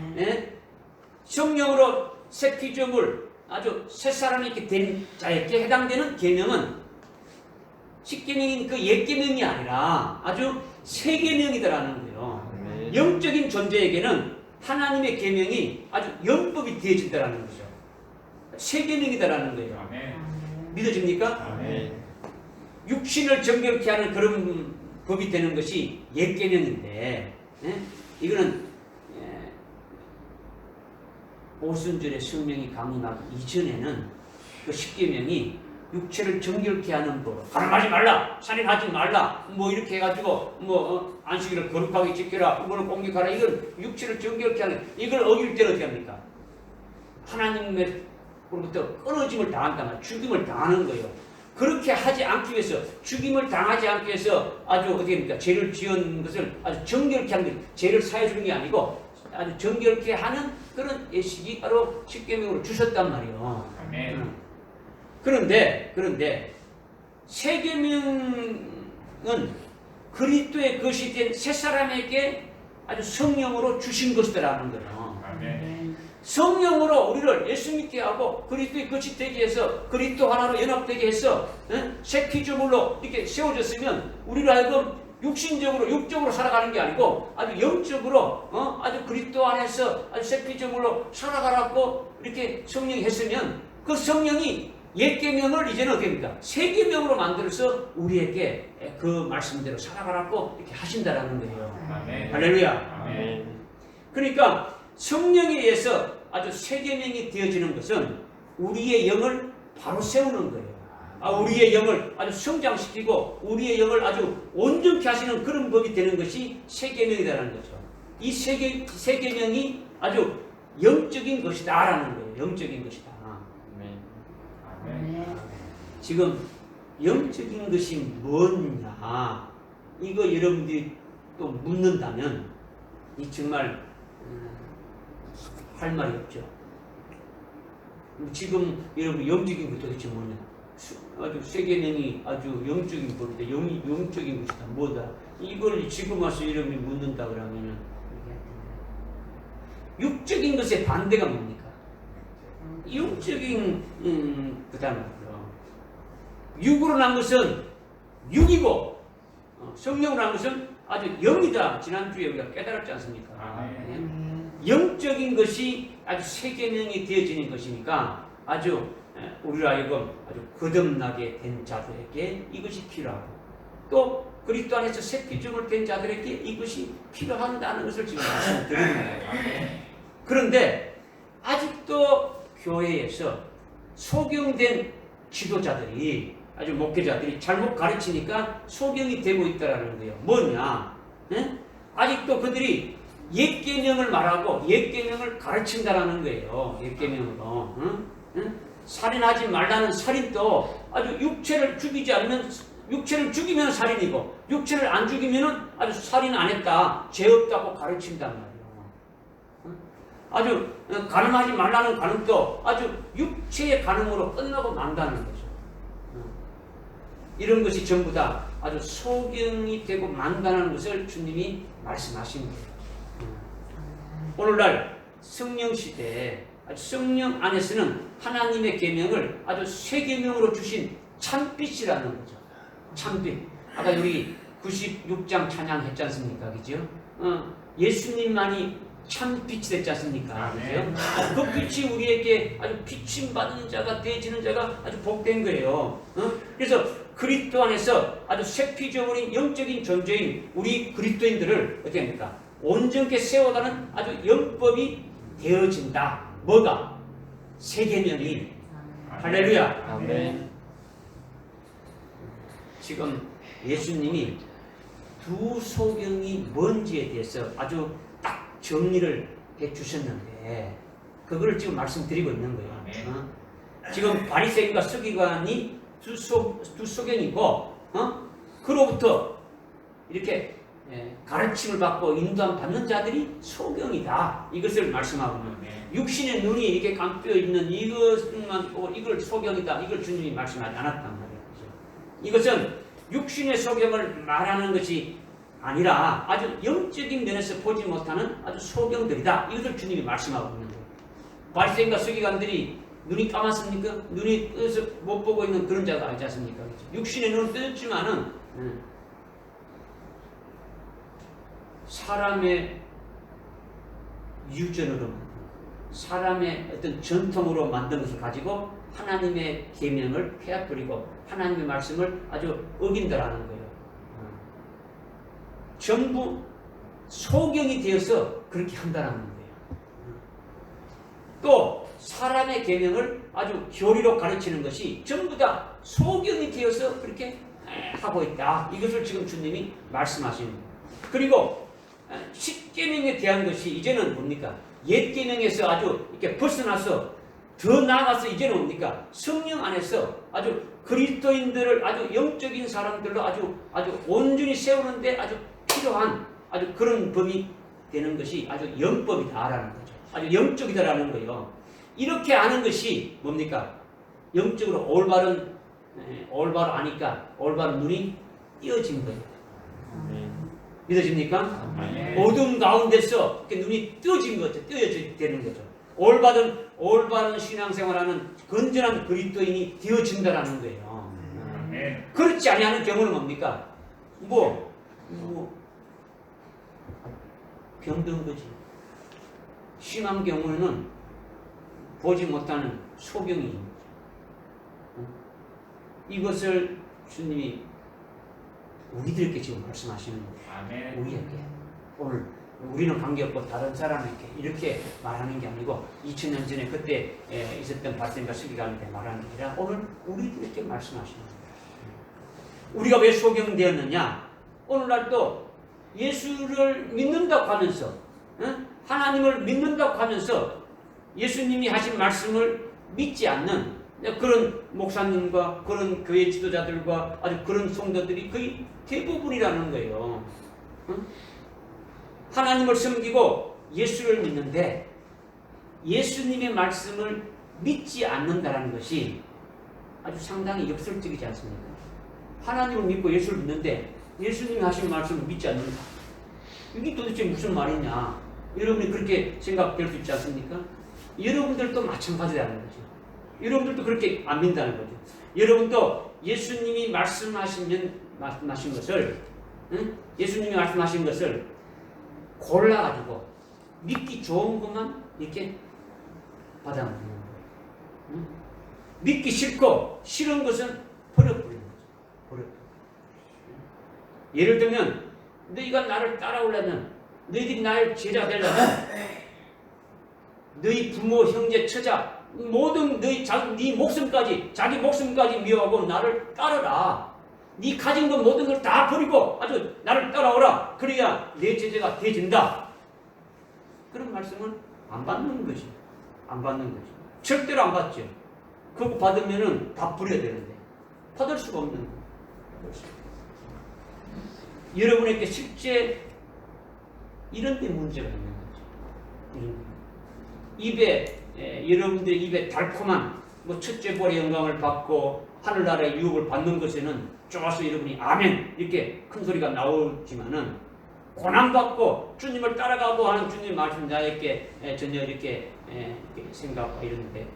성령으로 새 피조물 아주 새 사람이 이렇게 된 자에게 해당되는 계명은 10계명인 그 옛 계명이 아니라 아주 새 계명이더라는 거예요. 영적인 존재에게는 하나님의 계명이 아주 영법이 되어진다라는 거죠. 새 계명이다라는 거예요. 믿어집니까? 육신을 정결케 하는 그런 법이 되는 것이 옛 계명인데 이거는 오순절에 성령이 강림하기 이전에는 그 10계명이 육체를 정결케 하는 법, 가늠하지 말라, 살인하지 말라, 뭐 이렇게 해가지고 안식일을 거룩하게 지켜라, 후보를 공격하라, 이걸 육체를 정결케 하는 이걸 어길 때는 어떻게 합니까? 하나님으로부터 끊어짐을 당한다, 죽임을 당하는 거예요. 그렇게 하지 않기 위해서, 죽임을 당하지 않기 위해서 아주 어떻게 합니까? 죄를 지은 것을 아주 정결케 하는 거예요. 죄를 사해 주는 게 아니고 아주 정결케 하는 그런 예식이 바로 10계명으로 주셨단 말이에요. 그런데 새 계명은 그리스도의 것이 된 새 사람에게 아주 성령으로 주신 것이라는 거예요. 성령으로 우리를 예수 믿게 하고 그리스도의 것이 되게 해서 그리스도 하나로 연합되게 해서 새 피조물로 이렇게 세워졌으면 우리를 하여금 육적으로 살아가는 게 아니고 아주 영적으로 아주 그리스도 안에서 아주 새 피조물로 살아가라고 이렇게 성령이 했으면 그 성령이 옛 계명을 이제는 어떻게 합니까? 새 계명으로 만들어서 우리에게 그 말씀대로 살아가라고 이렇게 하신다라는 거예요. 아멘. 할렐루야. 아멘. 그러니까 성령에 의해서 아주 새 계명이 되어지는 것은 우리의 영을 바로 세우는 거예요. 우리의 영을 아주 성장시키고 우리의 영을 아주 온전케 하시는 그런 법이 되는 것이 새 계명이라는 거죠. 이 새 계명이 아주 영적인 것이다라는 거예요. 영적인 것이다. 지금 영적인 것이 뭐냐 이거 여러분들이 또 묻는다면 이 정말 할 말이 없죠. 지금 여러분 영적인 것 도대체 뭐냐? 아주 새 계명이 아주 영적인 법이다. 영적인 것이다. 뭐다? 이걸 지금 와서 여러분이 묻는다 그러면은 육적인 것의 반대가 뭡니까? 영적인 그다음에 육으로 난 것은 육이고 성령으로 하는 것은 아주 영이다. 지난주에 우리가 깨달았지 않습니까? 영적인 것이 아주 세계명이 되어지는 것이니까 아주 우리로 하여금 아주 거듭나게 된 자들에게 이것이 필요하고 또 그리스도 안에서 새 피조물 된 자들에게 이것이 필요한다는 것을 지금 말씀드리는 거예요. 그런데 아직도 교회에서 소경된 지도자들이 아주 목회자들이 잘못 가르치니까 소경이 되고 있다는 거예요. 뭐냐? 아직도 그들이 옛 계명을 말하고 옛 계명을 가르친다라는 거예요. 옛 계명으로. 살인하지 말라는 살인도 아주 육체를 죽이지 않으면 육체를 죽이면 살인이고 육체를 안 죽이면 아주 살인 안 했다. 죄 없다고 가르친단 말이에요. 아주 간음하지 말라는 간음도 아주 육체의 간음으로 끝나고 만다는 거죠. 이런 것이 전부 다 아주 소경이 되고 만다는 것을 주님이 말씀하신 거예요. 오늘날 성령 시대에 성령 안에서는 하나님의 계명을 아주 새 계명으로 주신 참빛이라는 거죠. 참빛. 아까 우리 96장 찬양했지 않습니까? 그죠? 예수님만이 참빛이 됐지 않습니까? 그죠? 그 빛이 우리에게 아주 비침 받는 자가 되어지는 자가 아주 복된 거예요. 그래서 그리스도 안에서 아주 새 피조물인 영적인 존재인 우리 그리스도인들을 어떻게 합니까? 온전케 세워가는 아주 영법이 되어진다. 뭐가? 새 계명이. 할렐루야. 아멘. 지금 예수님이 두 소경이 뭔지에 대해서 아주 딱 정리를 해 주셨는데 그걸 지금 말씀드리고 있는 거예요. 지금 바리새인과 서기관이 두 소경이고 그로부터 이렇게 가르침을 받고 인도함 받는 자들이 소경이다. 이것을 말씀하고 있는 거예요. 육신의 눈이 이렇게 감겨 있는 이것만 보고 이걸 소경이다. 이걸 주님이 말씀하지 않았단 말이에요. 이것은 육신의 소경을 말하는 것이 아니라 아주 영적인 면에서 보지 못하는 아주 소경들이다. 이것을 주님이 말씀하고 있는 거예요. 바리새인과 서기관들이 눈이 감았습니까? 눈이 떠서 못 보고 있는 그런 자가 아니지 않습니까? 육신의 눈은 뜨였지만은 사람의 유전으로 사람의 어떤 전통으로 만든 것을 가지고 하나님의 계명을 폐하버리고 하나님의 말씀을 아주 어긴다라는 거예요. 전부 소경이 되어서 그렇게 한다라는 거예요. 또 사람의 계명을 아주 교리로 가르치는 것이 전부 다 소경이 되어서 그렇게 하고 있다. 이것을 지금 주님이 말씀하시는 거예요. 그리고 십계명에 대한 것이 이제는 뭡니까? 옛 계명에서 아주 이렇게 벗어나서 더 나아가서 이제는 뭡니까? 성령 안에서 아주 그리스도인들을 아주 영적인 사람들로 아주 온전히 세우는데 아주 필요한 아주 그런 법이 되는 것이 아주 영법이다라는 거죠. 아주 영적이다라는 거예요. 이렇게 아는 것이 뭡니까? 영적으로 올바로 아니까 올바른 눈이 띄어진 거예요. 믿어집니까? 어둠 가운데서 이렇게 눈이 뜨어진 거죠. 뜨어져 되는 거죠. 올바른 신앙생활하는 건전한 그리스도인이 되어진다라는 거예요. 그렇지 아니하는 경우는 뭡니까? 병든 거지. 심한 경우에는 보지 못하는 소경이 이것을 주님이 우리들에게 지금 말씀하시는 거예요. 우리에게 오늘 우리는 관계없고 다른 사람에게 이렇게 말하는 게 아니고 2000년 전에 그때 있었던 바리새인과 서기관한테 말하는 게 아니라 오늘 우리들에게 말씀하시는 거예요. 우리가 왜 소경되었느냐? 오늘날도 예수를 믿는다고 하면서 하나님을 믿는다고 하면서 예수님이 하신 말씀을 믿지 않는 그런 목사님과 그런 교회 지도자들과 아주 그런 성도들이 거의 대부분이라는 거예요. 하나님을 섬기고 예수를 믿는데 예수님의 말씀을 믿지 않는다는 것이 아주 상당히 역설적이지 않습니까? 하나님을 믿고 예수를 믿는데 예수님이 하신 말씀을 믿지 않는다. 이게 도대체 무슨 말이냐? 여러분이 그렇게 생각될 수 있지 않습니까? 여러분들도 마찬가지라는 거죠. 여러분들도 그렇게 안 믿는다는 거죠. 여러분도 예수님이 말씀하신 말씀하신 것을, 응? 예수님이 말씀하신 것을 골라가지고 믿기 좋은 것만 이렇게 받아먹는 거예요. 응? 믿기 싫고 싫은 것은 버려버리는 거죠. 예를 들면 너희가 나를 따라오려면, 너희들이 나를 제자 되려면 너희 부모, 형제, 처자 모든 네 목숨까지, 자기 목숨까지 미워하고 나를 따르라. 네 가진 것 모든 걸 다 버리고 아주 나를 따라오라. 그래야 내 제자가 되어진다. 그런 말씀은 안 받는 거지. 안 받는 거지. 절대로 안 받죠. 그거 받으면은 다 버려야 되는데 받을 수가 없는 거예요. 여러분에게 실제 이런 데 문제가 있는 거죠. 입에 여러분들의 입에 달콤한 첫째 볼의 영광을 받고 하늘나라의 유업을 받는 것에는 좋아서 여러분이 아멘 이렇게 큰 소리가 나오지만은 고난받고 주님을 따라가고 하는 주님 말씀 나에게 전혀 이렇게 생각과 이런데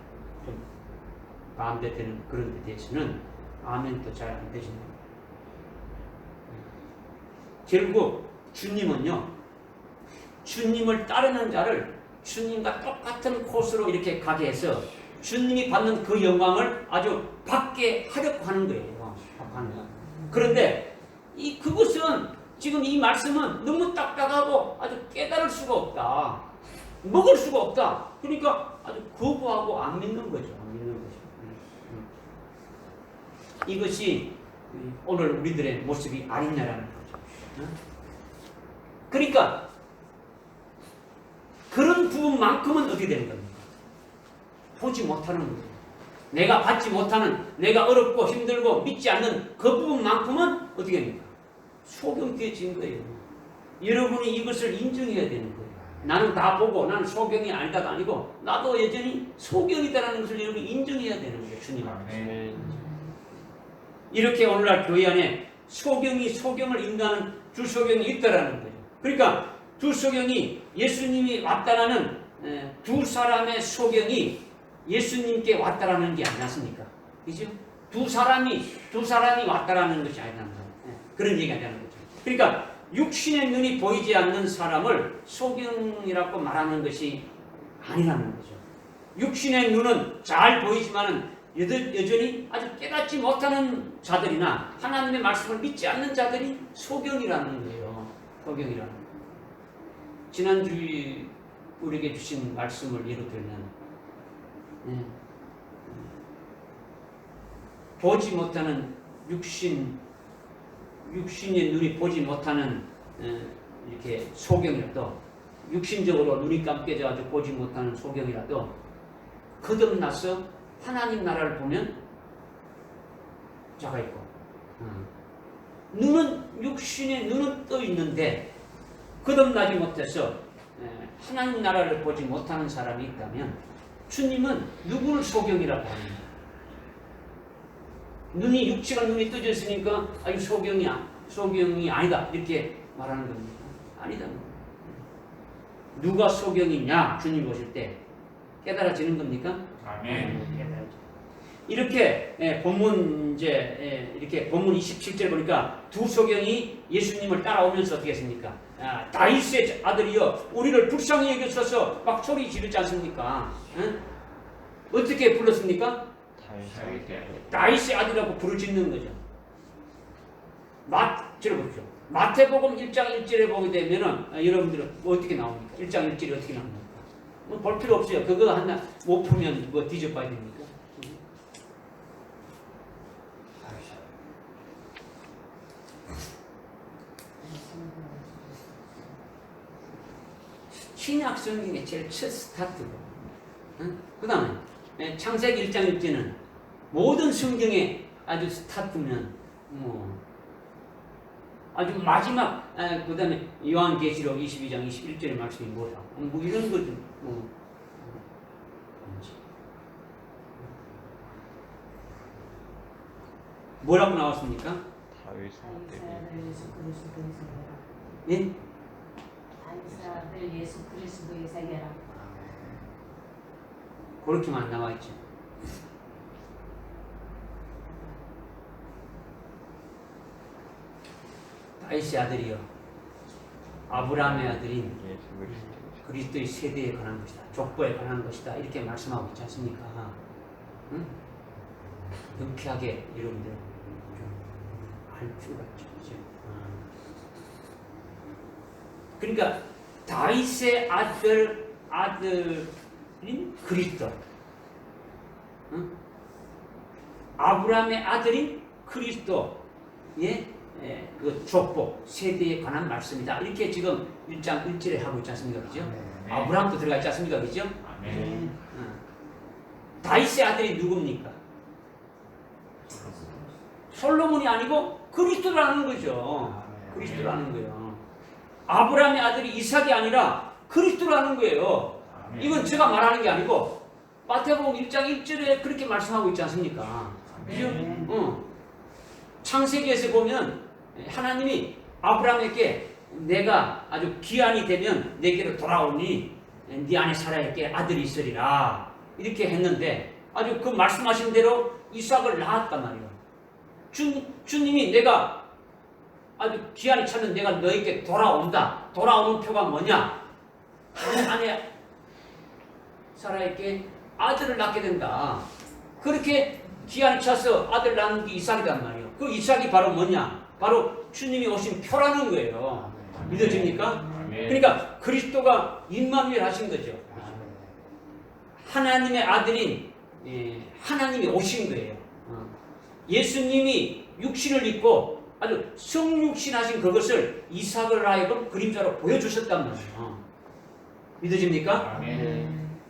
좀 반대되는 그런 데 대해서는 아멘도 잘 안 되시는 거예요. 결국 주님은요, 주님을 따르는 자를 주님과 똑같은 코스로 이렇게 가게 해서 주님이 받는 그 영광을 아주 받게 하려고 하는 거예요. 그런데 그것은 지금 이 말씀은 너무 딱딱하고 아주 깨달을 수가 없다. 먹을 수가 없다. 그러니까 아주 거부하고 안 믿는 거죠. 안 믿는 거죠. 이것이 오늘 우리들의 모습이 아니냐라는 거죠. 그러니까 그런 부분만큼은 어떻게 되는 겁니까? 보지 못하는 거예요. 내가 받지 못하는, 내가 어렵고 힘들고 믿지 않는 그 부분만큼은 어떻게 됩니까? 소경되어진 거예요. 여러분이 이것을 인정해야 되는 거예요. 나는 다 보고 나는 소경이 아니다가 아니고 나도 여전히 소경이다라는 것을 여러분이 인정해야 되는 거예요. 주님 앞에서. 이렇게 오늘날 교회 안에 소경을 인도하는 두 소경이 있다라는 거죠. 그러니까 두 소경이 예수님이 왔다라는 두 사람의 소경이 예수님께 왔다라는 게 아니었습니까? 그죠? 두 사람이 왔다라는 것이 아니라는 거예요. 그런 얘기가 아니라는 거죠. 그러니까 육신의 눈이 보이지 않는 사람을 소경이라고 말하는 것이 아니라는 거죠. 육신의 눈은 잘 보이지만은 여전히 아주 깨닫지 못하는 자들이나 하나님의 말씀을 믿지 않는 자들이 소경이라는 거예요. 소경이라는 거예요. 지난주에 우리에게 주신 말씀을 예로 들면 보지 못하는 육신의 눈이 보지 못하는 이렇게 소경이라도, 육신적으로 눈이 감겨져가지고 보지 못하는 소경이라도 거듭나서 하나님 나라를 보면 자가 있고, 육신의 눈은 떠 있는데 거듭나지 못해서 하나님 나라를 보지 못하는 사람이 있다면 주님은 누구를 소경이라고 합니다. 육체가 눈이 떠져 있으니까 아주 소경이 아니다 이렇게 말하는 겁니다. 아니다. 누가 소경이냐? 주님 보실 때 깨달아지는 겁니까? 아멘. 이렇게 본문 이렇게 본문 27절 보니까 두 소경이 예수님을 따라오면서 어떻게 했습니까? 다윗의 아들이여 우리를 불쌍히 여겨주소서 막 소리 지르지 않습니까? 어떻게 불렀습니까? 다윗의 아들이라고 부르짖는 거죠. 들어보십시오. 마태복음 1장 1절에 보게 되면은 여러분들은 어떻게 나옵니까? 1장 1절이 어떻게 나옵니까? 볼 필요 없어요. 그거 하나 못 풀면 뒤져봐야 됩니까? 신약 성경의 제일 첫 스타트고, 그 다음에 창세기 1장 1절은 모든 성경의 아주 스타트면 아주 마지막, 그 다음에 요한계시록 22장 21절의 말씀이 뭐다? 이런 거죠. 뭐라고 나왔습니까? 예? 다윗의 예수 그리스도의 세계라. 그렇게만 나와 있죠. 다윗의 아들이요 아브라함의 아들인 그리스도의 세대에 관한 것이다. 족보에 관한 것이다. 이렇게 말씀하고 있지 않습니까? 응? 명쾌하게 여러분들 알 필요가 있죠. 그러니까 다윗의 아들인 그리스도, 응? 아브라함의 아들인 그리스도의 그 족보 세대에 관한 말씀이다. 이렇게 지금 1장 1절에 하고 있지 않습니까? 그죠? 아브라함도 들어가 있지 않습니까? 그죠? 다윗의 아들이 누굽니까? 솔로몬이 아니고 그리스도라는 거죠. 그리스도라는 거예요. 아브라함의 아들이 이삭이 아니라 그리스도라는 거예요. 이건 제가 말하는 게 아니고 마태복음 1장 1절에 그렇게 말씀하고 있지 않습니까? 그죠? 창세기에서 보면 하나님이 아브라함에게 내가 아주 기한이 되면 내게로 돌아오니 네 안에 사라에게 아들이 있으리라 이렇게 했는데 아주 그 말씀하신 대로 이삭을 낳았단 말이에요. 주님이 내가 아주 기한이 차면 내가 너에게 돌아온다. 돌아오는 표가 뭐냐? 안에 사라에게 아들을 낳게 된다. 그렇게 기한이 차서 아들 낳는 게 이삭이란 말이에요. 그 이삭이 바로 뭐냐? 바로 주님이 오신 표라는 거예요. 믿어집니까? 그러니까 그리스도가 임마누엘 하신 거죠. 하나님의 아들인 하나님이 오신 거예요. 예수님이 육신을 입고 아주 성육신 하신 그것을 이삭을 하여금 그림자로 보여주셨단 말이에요. 믿어집니까?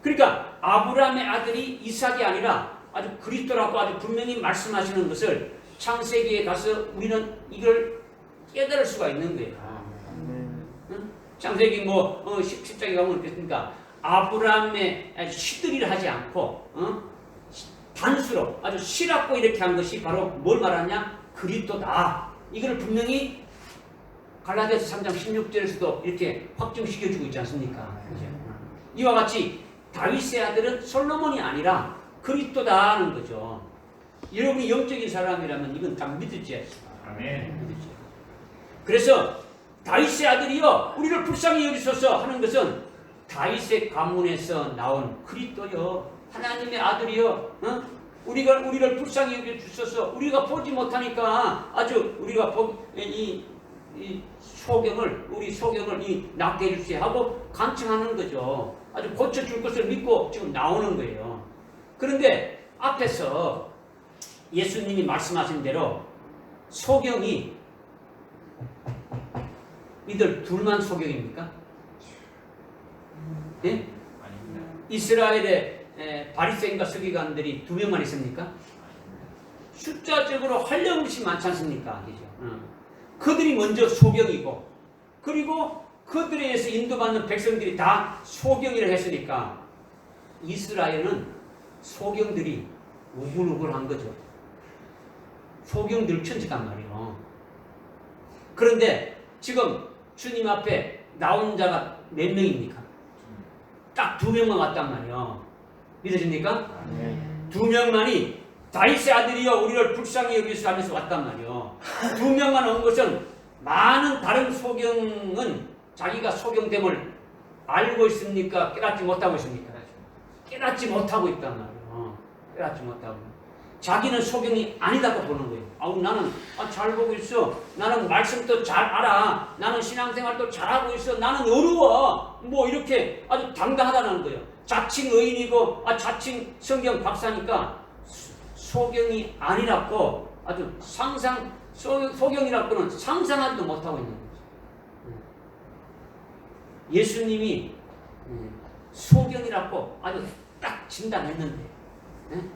그러니까 아브라함의 아들이 이삭이 아니라 아주 그리스도라고 아주 분명히 말씀하시는 것을 창세기에 가서 우리는 이걸 깨달을 수가 있는 거예요. 창세기 17장에 가면 그랬으니까 아브라함의 시들이를 하지 않고 단수로 아주 시라고 이렇게 한 것이 바로 뭘 말하냐? 그리스도다. 이걸 분명히 갈라디아서 3장 16절에서도 이렇게 확정시켜주고 있지 않습니까? 이와 같이 다윗의 아들은 솔로몬이 아니라 그리스도다는 거죠. 여러분이 영적인 사람이라면 이건 딱 믿을지. 그래서 다윗의 아들이여 우리를 불쌍히 여기소서 하는 것은 다윗의 가문에서 나온 그리스도여 하나님의 아들이여 우리를 불쌍히 여겨주소서. 우리가 보지 못하니까 아주 우리가 이 소경을 우리 소경을 낫게 해주세요 하고 간청하는 거죠. 아주 고쳐줄 것을 믿고 지금 나오는 거예요. 그런데 앞에서 예수님이 말씀하신 대로 소경이 이들 둘만 소경입니까? 예? 이스라엘의 바리새인과 서기관들이 2명만 있습니까? 숫자적으로 한량없이 많지 않습니까? 그들이 먼저 소경이고 그리고 그들에 의해서 인도받는 백성들이 다 소경이라 했으니까 이스라엘은 소경들이 우글우글한 거죠. 소경들 천직한 말이에요. 그런데 지금 주님 앞에 나온 자가 몇 명입니까? 딱 2명만 왔단 말이에요. 믿어집니까? 2명만이 다윗의 아들이여 우리를 불쌍히 여기소서 하면서 왔단 말이에요. 2명만 온 것은 많은 다른 소경은 자기가 소경됨을 알고 있습니까? 깨닫지 못하고 있습니까? 깨닫지 못하고 있단 말이에요. 깨닫지 못하고. 자기는 소경이 아니다고 보는 거예요. 나는 잘 보고 있어. 나는 말씀도 잘 알아. 나는 신앙생활도 잘하고 있어. 나는 어려워. 이렇게 아주 당당하다는 거예요. 자칭 의인이고 자칭 성경 박사니까 소경이 아니라고 아주 소경이라고는 상상하지도 못하고 있는 거죠. 예수님이 소경이라고 아주 딱 진단했는데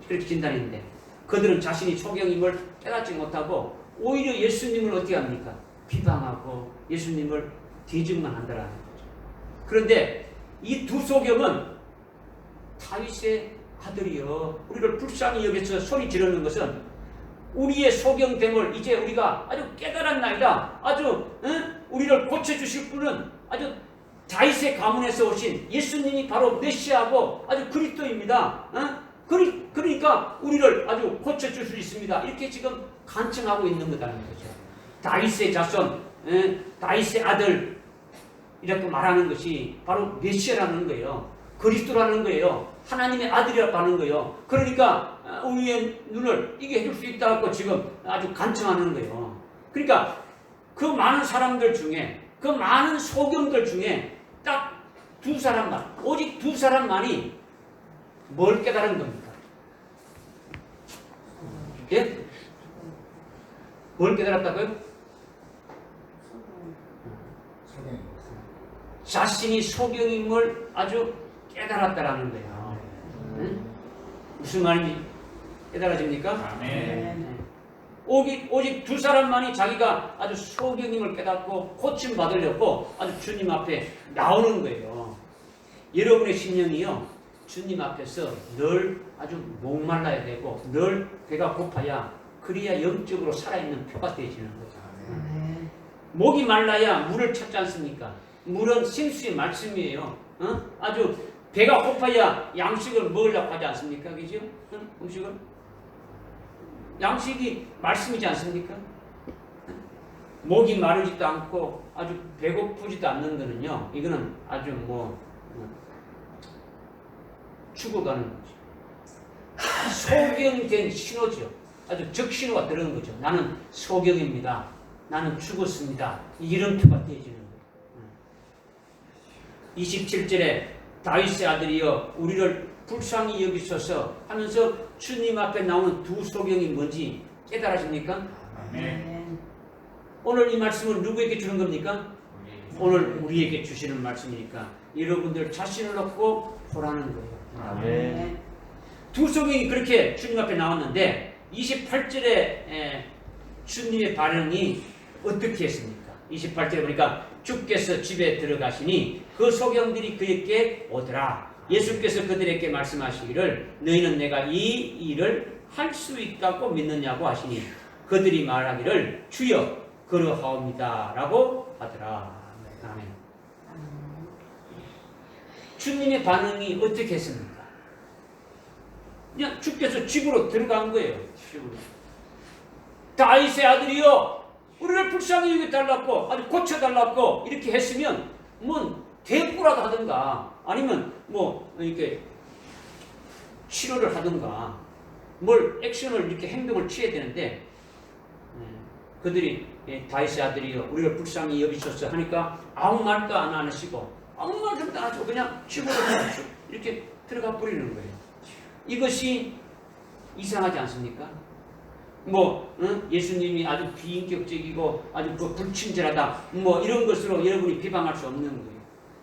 그렇게 진단했는데 그들은 자신이 소경임을 깨닫지 못하고 오히려 예수님을 어떻게 합니까? 비방하고 예수님을 뒤집만 한다라는 거죠. 그런데 이 두 소경은 다윗의 아들이여 우리를 불쌍히 여겨서 소리 지르는 것은 우리의 소경됨을 이제 우리가 아주 깨달았나이다. 아주 우리를 고쳐주실 분은 아주 다윗의 가문에서 오신 예수님이 바로 메시아고 아주 그리스도입니다. 그러니까 우리를 아주 고쳐줄 수 있습니다. 이렇게 지금 간청하고 있는 거라는 거죠. 다윗의 자손 다윗의 아들 이렇게 말하는 것이 바로 메시아라는 거예요. 그리스도라는 거예요. 하나님의 아들이라고 하는 거예요. 그러니까 우리의 눈을 이게 해줄 수 있다고 지금 아주 간청하는 거예요. 그러니까 그 많은 사람들 중에 그 많은 소경들 중에 딱 두 사람만, 오직 두 사람만이 뭘 깨달은 겁니까? 예? 뭘 깨달았다고요? 자신이 소경임을 아주 깨달았다라는 거예요. 응? 무슨 말인지 깨달아집니까? 오직 두 사람만이 자기가 아주 소경임을 깨닫고 고침 받으려고 아주 주님 앞에 나오는 거예요. 여러분의 심령이요, 주님 앞에서 늘 아주 목말라야 되고 늘 배가 고파야 그래야 영적으로 살아있는 표가 되어지는 거죠. 목이 말라야 물을 찾지 않습니까? 물은 생수의 말씀이에요. 아주 배가 고파야 양식을 먹으려고 하지 않습니까? 그죠? 음식을? 양식이 말씀이지 않습니까? 목이 마르지도 않고 아주 배고프지도 않는 거는요, 이거는 아주 죽어가는 거죠. 소경된 신호죠. 아주 적신호가 들어간 거죠. 나는 소경입니다. 나는 죽었습니다. 이런 표가 되어지는 거예요. 27절에 다윗의 아들이여 우리를 불쌍히 여기소서 하면서 주님 앞에 나오는 두 소경이 뭔지 깨달아집니까? 오늘 이 말씀은 누구에게 주는 겁니까? 오늘 우리에게 주시는 말씀이니까 여러분들 자신을 놓고 보라는 거예요. 두 소경이 그렇게 주님 앞에 나왔는데 28절에 주님의 반응이 어떻게 했습니까? 28절에 보니까 주께서 집에 들어가시니 그 소경들이 그에게 오더라. 예수께서 그들에게 말씀하시기를 너희는 내가 이 일을 할 수 있다고 믿느냐고 하시니 그들이 말하기를 주여 그러하옵니다 라고 하더라. 아멘. 주님의 반응이 어떻게 했습니까? 그냥 주께서 집으로 들어간 거예요. 집으로. 다윗의 아들이여 우리를 불쌍히 여겨달라고 아주 고쳐달라고 이렇게 했으면 대꾸라도 하든가 아니면 이렇게 치료를 하든가 뭘 액션을 이렇게 행동을 취해야 되는데 그들이 다윗의 아들이여 우리를 불쌍히 여기소서 하니까 아무 말도 안 하시고 아무 말도 안 하시고 그냥 집으로 이렇게 들어가 버리는 거예요. 이것이 이상하지 않습니까? 예수님이 아주 비인격적이고 아주 불친절하다 이런 것으로 여러분이 비방할 수 없는 거예요.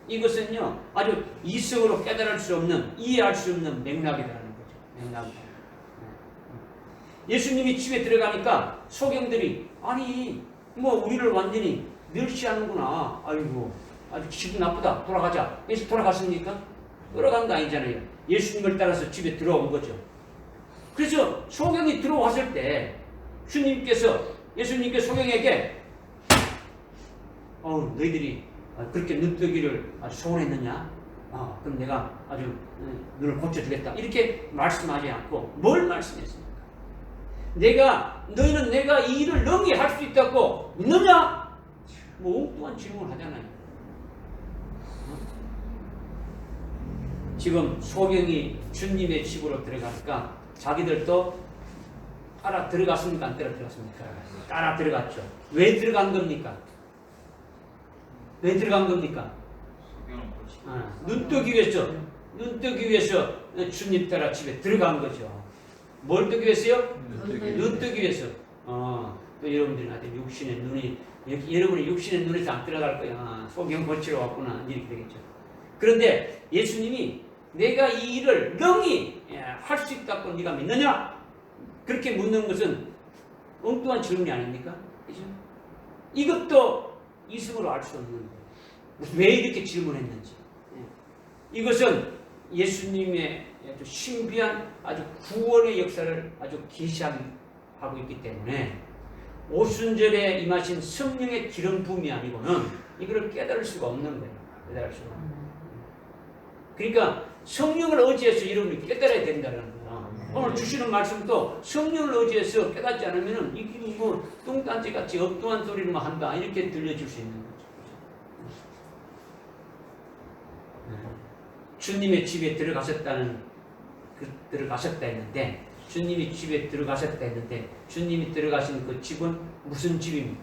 이것은요 아주 이성으로 깨달을 수 없는 이해할 수 없는 맥락이라는 거죠. 맥락이다. 예수님이 집에 들어가니까 소경들이 아니 우리를 완전히 멸시하는구나. 아이고 아주 기분 나쁘다. 돌아가자. 그래서 돌아갔습니까? 돌아간 거 아니잖아요. 예수님을 따라서 집에 들어온 거죠. 그래서 소경이 들어왔을 때 예수님께서 소경에게 너희들이 그렇게 눈뜨기를 아주 소원했느냐? 그럼 내가 아주 눈을 고쳐주겠다. 이렇게 말씀하지 않고 뭘 말씀했습니까? 너희는 내가 이 일을 능히 할 수 있다고 믿느냐? 엉뚱한 질문을 하잖아요. 지금 소경이 주님의 집으로 들어가니까 자기들도 따라 들어갔습니까? 안 따라 들어갔습니까? 따라 들어갔죠. 왜 들어간 겁니까? 왜 들어간 겁니까? 눈 뜨기 위해서 주님 따라 집에 들어간 거죠. 뭘 뜨기 위해서요? 눈 뜨기 위해서. 또 여러분들이 나한테 육신의 눈이 여러분이 육신의 눈에서 안 들어갈 거야. 소경 고치러 왔구나. 이렇게 되겠죠. 그런데 예수님이 내가 이 일을 능히 할 수 있다고 네가 믿느냐? 그렇게 묻는 것은 엉뚱한 질문이 아닙니까? 그죠? 이것도 이성으로 알 수 없는 거예요. 왜 이렇게 질문했는지. 이것은 예수님의 아주 신비한 아주 구원의 역사를 아주 계시하고 있기 때문에 오순절에 임하신 성령의 기름 부음이 아니고는 이거를 깨달을 수가 없는 거예요. 깨달을 수가 없는 거예요. 그러니까 성령을 의지해서 여러분이 깨달아야 된다는 거예요. 오늘 주시는 말씀도 성령을 의지해서 깨닫지 않으면은 이게 뭐 뚱딴지 같이 엉뚱한 소리를 한다 이렇게 들려줄 수 있는 거죠. 주님의 집에 들어가셨다 했는데 주님이 집에 들어가셨다 했는데 주님이 들어가신 그 집은 무슨 집입니까?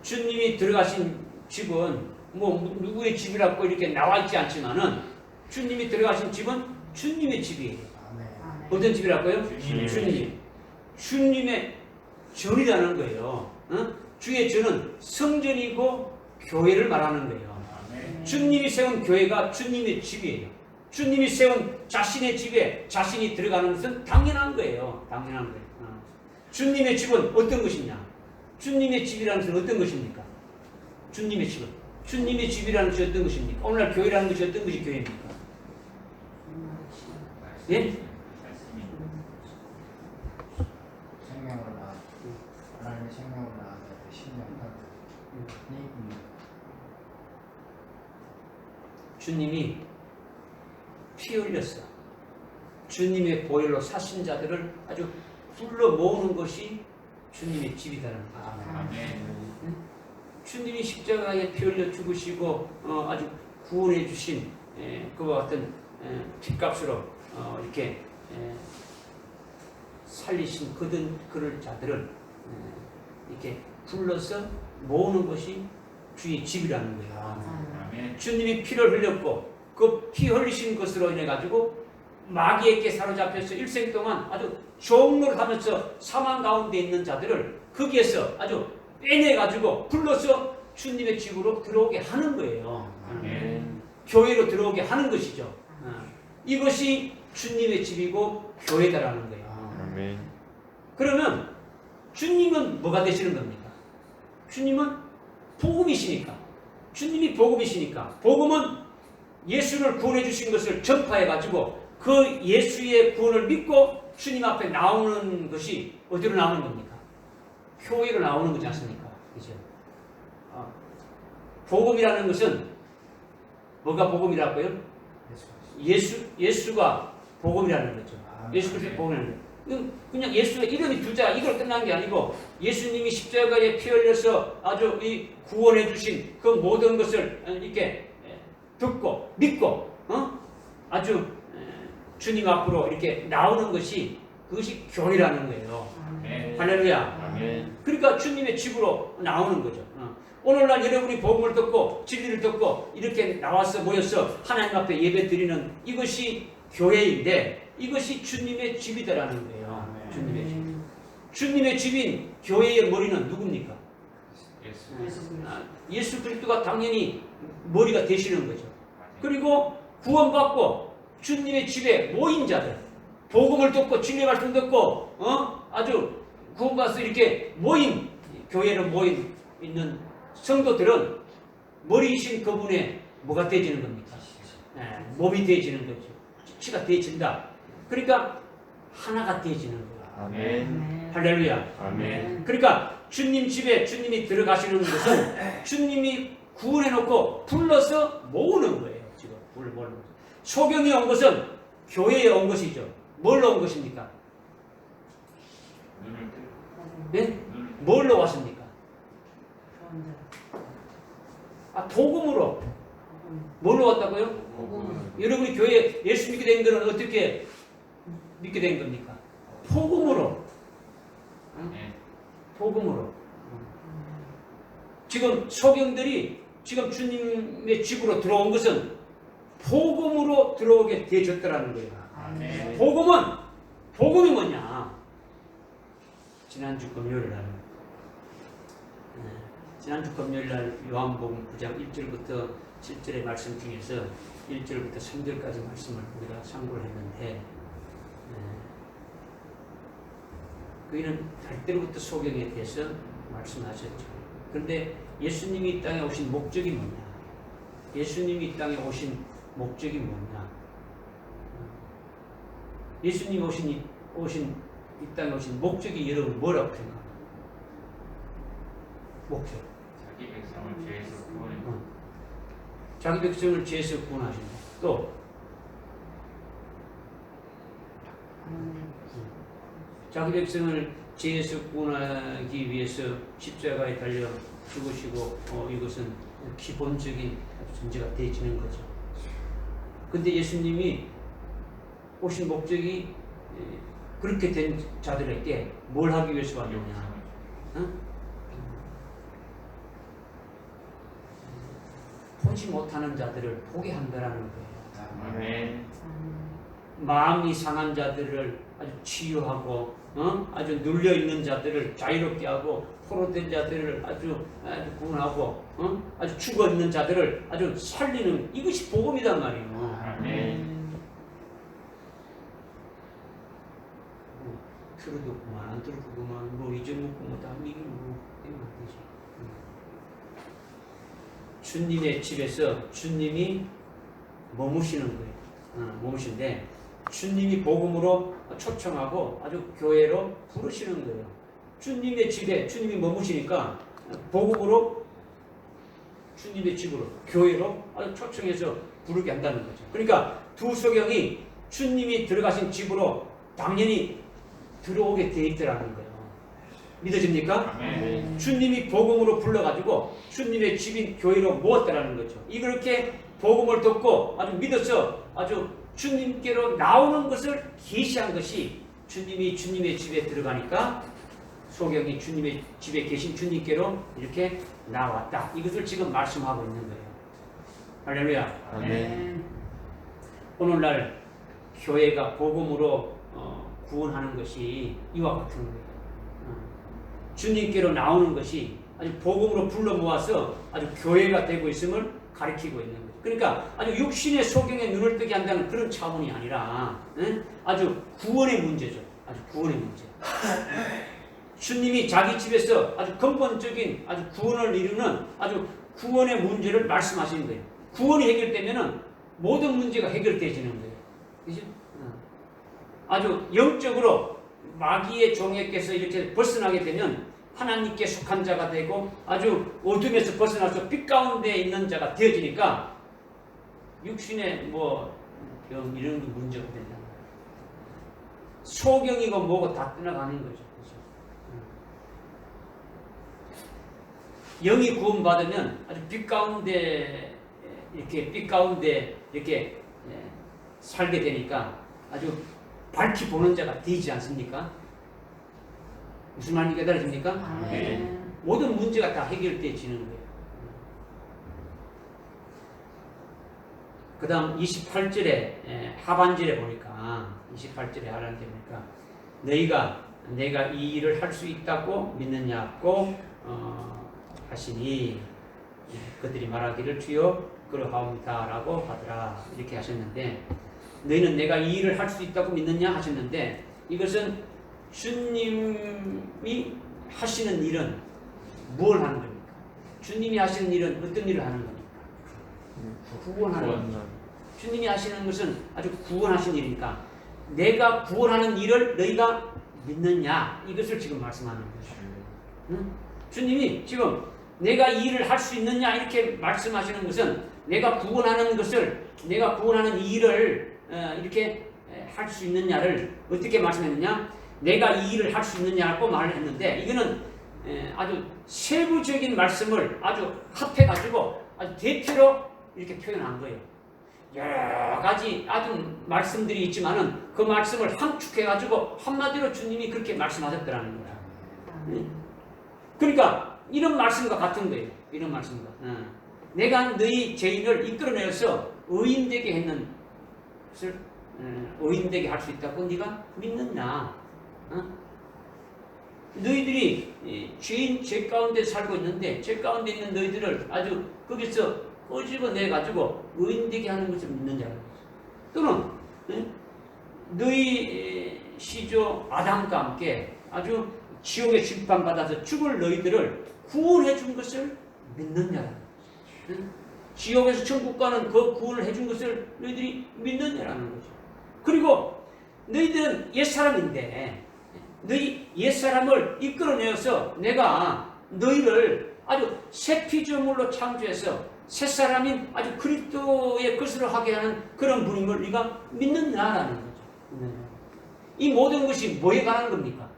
주님이 들어가신 집은 뭐 누구의 집이라고 이렇게 나와 있지 않지만은 주님이 들어가신 집은 주님의 집이에요. 어떤 집이라고요? 주님. 주님의 전이라는 거예요. 주의 전은 성전이고 교회를 말하는 거예요. 주님이 세운 교회가 주님의 집이에요. 주님이 세운 자신의 집에 자신이 들어가는 것은 당연한 거예요. 당연한 거예요. 주님의 집은 어떤 것이냐? 주님의 집이라는 것은 어떤 것입니까? 주님의 집은. 주님의 집이라는 것이 어떤 것입니까? 오늘날 교회라는 것이 어떤 것이 교회입니까? 예? 생명으로 나와 하나님의 생명으로 나와서 신령한 주님이 피 흘렸어. 주님의 보혈로 사신 자들을 아주 불러 모으는 것이 주님의 집이다라는 거죠. 주님이 십자가에 피 흘려 죽으시고 아주 구원해 주신 그와 같은 핏값으로 이렇게 살리신 그를 자들을 이렇게 불러서 모으는 것이 주의 집이라는 거예요. 주님이 피를 흘렸고 그 피 흘리신 것으로 인해 가지고 마귀에게 사로잡혀서 일생 동안 아주 종로를 하면서 사망 가운데 있는 자들을 거기에서 아주 빼내 가지고 불러서 주님의 집으로 들어오게 하는 거예요. 교회로 들어오게 하는 것이죠. 이것이 주님의 집이고 교회다라는 거예요. 그러면 주님은 뭐가 되시는 겁니까? 주님은 복음이시니까. 주님이 복음이시니까. 복음은 예수를 구원해 주신 것을 전파해 가지고 그 예수의 구원을 믿고 주님 앞에 나오는 것이 어디로 나오는 겁니까? 교회로 나오는 거지 않습니까? 그죠? 복음이라는 것은 뭐가 복음이라고요? 예수가 복음이라는 거죠. 예수 그리스도의 복음이라는 거죠. 그냥 예수의 이름이 두자 이걸 끝난 게 아니고 예수님이 십자가에 피 흘려서 아주 이 구원해 주신 그 모든 것을 이렇게 듣고 믿고 아주 주님 앞으로 이렇게 나오는 것이 그것이 교회라는 거예요. 할렐루야. 그러니까 주님의 집으로 나오는 거죠. 오늘날 여러분이 복음을 듣고 진리를 듣고 이렇게 나와서 모여서 하나님 앞에 예배 드리는 이것이 교회인데 이것이 주님의 집이다라는 거예요. 주님의 집. 주님의 집인 교회의 머리는 누굽니까? 예수 그리스도가 당연히 머리가 되시는 거죠. 그리고 구원받고 주님의 집에 모인 자들, 복음을 듣고 진리 말씀 듣고 아주 구원받아서 이렇게 모인 교회로 모인 있는 성도들은 머리이신 그분의 뭐가 되어지는 겁니까? 몸이 되어지는 거죠. 지가 되어진다. 그러니까 하나가 되어지는 거야. 아멘. 할렐루야. 아멘. 그러니까 주님 집에 주님이 들어가시는 것은 주님이 구원해놓고 불러서 모으는 거예요. 지금 모으는 거예요. 소경이 온 것은 교회에 온 것이죠. 뭘로 온 것입니까? 네? 뭘로 왔습니까? 복음으로. 뭘로 왔다고요? 여러분이 교회에 예수 믿게 된 것은 어떻게 믿게 된 겁니까? 복음으로. 복음으로. 지금 소경들이 지금 주님의 집으로 들어온 것은 복음으로 들어오게 되어졌더라는 거예요. 복음이 뭐냐? 지난주 금요일날 요한복음 9장 1절부터 7절의 말씀 중에서 1절부터 3절까지 말씀을 우리가 참고를 했는데 그이는 갈 때로부터 소경에 대해서 말씀하셨죠. 그런데 예수님이 이 땅에 오신 목적이 뭐냐? 예수님이 이 땅에 오신 목적이 뭐냐? 예수님이 이 땅에 오신 목적이 여러분 뭐라고 생각합니까? 목적. 자기 백성을 죄에서 구원해. 자기 백성을 죄에서 구원하신다. 또 자기 백성을 죄에서 구원하기 위해서 십자가에 달려 죽으시고 이것은 기본적인 존재가 되어지는 거죠. 근데 예수님이 오신 목적이 그렇게 된 자들에게 뭘 하기 위해서 왔느냐? 응? 보지 못하는 자들을 보게 한다라는 거예요. 아멘. 마음이 상한 자들을 아주 치유하고, 아주 눌려 있는 자들을 자유롭게 하고, 포로된 자들을 아주 구원하고, 아주 죽어 있는 자들을 아주 살리는 이것이 복음이란 말이에요. 아멘. 들어도 그만 안 들어도 그만 뭐 잊어먹고 뭐 다 미기고 이러면 안 되지. 주님의 집에서 주님이 머무시는 거예요. 머무신데 주님이 복음으로 초청하고 아주 교회로 부르시는 거예요. 주님의 집에 주님이 머무시니까 복음으로 주님의 집으로 교회로 아주 초청해서 부르게 한다는 거죠. 그러니까 두 소경이 주님이 들어가신 집으로 당연히 들어오게 돼 있더라는 거예요. 믿어집니까? 아멘. 주님이 복음으로 불러가지고 주님의 집인 교회로 모았다라는 거죠. 이렇게 복음을 듣고 아주 믿어서 아주 주님께로 나오는 것을 계시한 것이 주님이 주님의 집에 들어가니까 소경이 주님의 집에 계신 주님께로 이렇게 나왔다. 이것을 지금 말씀하고 있는 거예요. 할렐루야. 아멘. 오늘날 교회가 복음으로 구원하는 것이 이와 같은 거예요. 주님께로 나오는 것이 아주 복음으로 불러 모아서 아주 교회가 되고 있음을 가리키고 있는 거죠. 그러니까 아주 육신의 소경에 눈을 뜨게 한다는 그런 차원이 아니라 아주 구원의 문제죠. 아주 구원의 문제. 주님이 자기 집에서 아주 근본적인 아주 구원을 이루는 아주 구원의 문제를 말씀하시는 거예요. 구원이 해결되면은 모든 문제가 해결되어지는 거예요. 그죠? 아주 영적으로 마귀의 종에게서 이렇게 벗어나게 되면 하나님께 속한 자가 되고 아주 어둠에서 벗어나서 빛 가운데 있는 자가 되어지니까 육신의 뭐 병 이런 게 문제가 된다. 소경이고 뭐고 다 떠나가는 거죠. 그렇죠? 영이 구원받으면 아주 빛 가운데 이렇게 살게 되니까 아주 밝히 보는 자가 되지 않습니까? 무슨 말인지 깨달아집니까? 네. 모든 문제가 다 해결되어지는 거예요. 그 다음 28절에 하반절에 보니까 28절에 하반절에 보니까 너희가 내가 이 일을 할 수 있다고 믿느냐고 하시니 그들이 말하기를 주여 그러하옵니다라고 하더라 이렇게 하셨는데 너희는 내가 이 일을 할 수 있다고 믿느냐 하셨는데 이것은 주님이 하시는 일은 뭘 하는 겁니까? 주님이 하시는 일은 어떤 일을 하는 겁니까? 구원하는 겁니다. 주님이 하시는 것은 아주 구원하신 일이니까 내가 구원하는 일을 너희가 믿느냐 이것을 지금 말씀하는 거죠. 응? 주님이 지금 내가 이 일을 할 수 있느냐 이렇게 말씀하시는 것은 내가 구원하는 이 일을 이렇게 할 수 있느냐를 어떻게 말씀했느냐? 내가 이 일을 할 수 있느냐고 말을 했는데 이거는 아주 세부적인 말씀을 아주 합해가지고 아주 대표로 이렇게 표현한 거예요. 여러 가지 아주 말씀들이 있지만은 그 말씀을 함축해가지고 한마디로 주님이 그렇게 말씀하셨더라는 거야. 그러니까 이런 말씀과 같은 거예요. 이런 말씀과. 내가 너희 죄인을 이끌어내서 의인되게 했는 것을 의인되게 할 수 있다고 네가 믿느냐? 너희들이 죄 가운데 살고 있는데 죄 가운데 있는 너희들을 아주 거기서 끄집어내 가지고 의인되게 하는 것을 믿느냐? 또는 너희 시조 아담과 함께 아주 지옥에 심판받아서 죽을 너희들을 구원해 준 것을 믿느냐? 지옥에서 천국 가는 그 구원을 해준 것을 너희들이 믿느냐라는 거죠. 그리고 너희들은 옛사람인데 너희 옛사람을 이끌어내어서 내가 너희를 아주 새 피조물로 창조해서 새사람인 아주 그리스도의 것으로 하게 하는 그런 분임을 네가 믿느냐라는 거죠. 이 모든 것이 뭐에 관한 겁니까?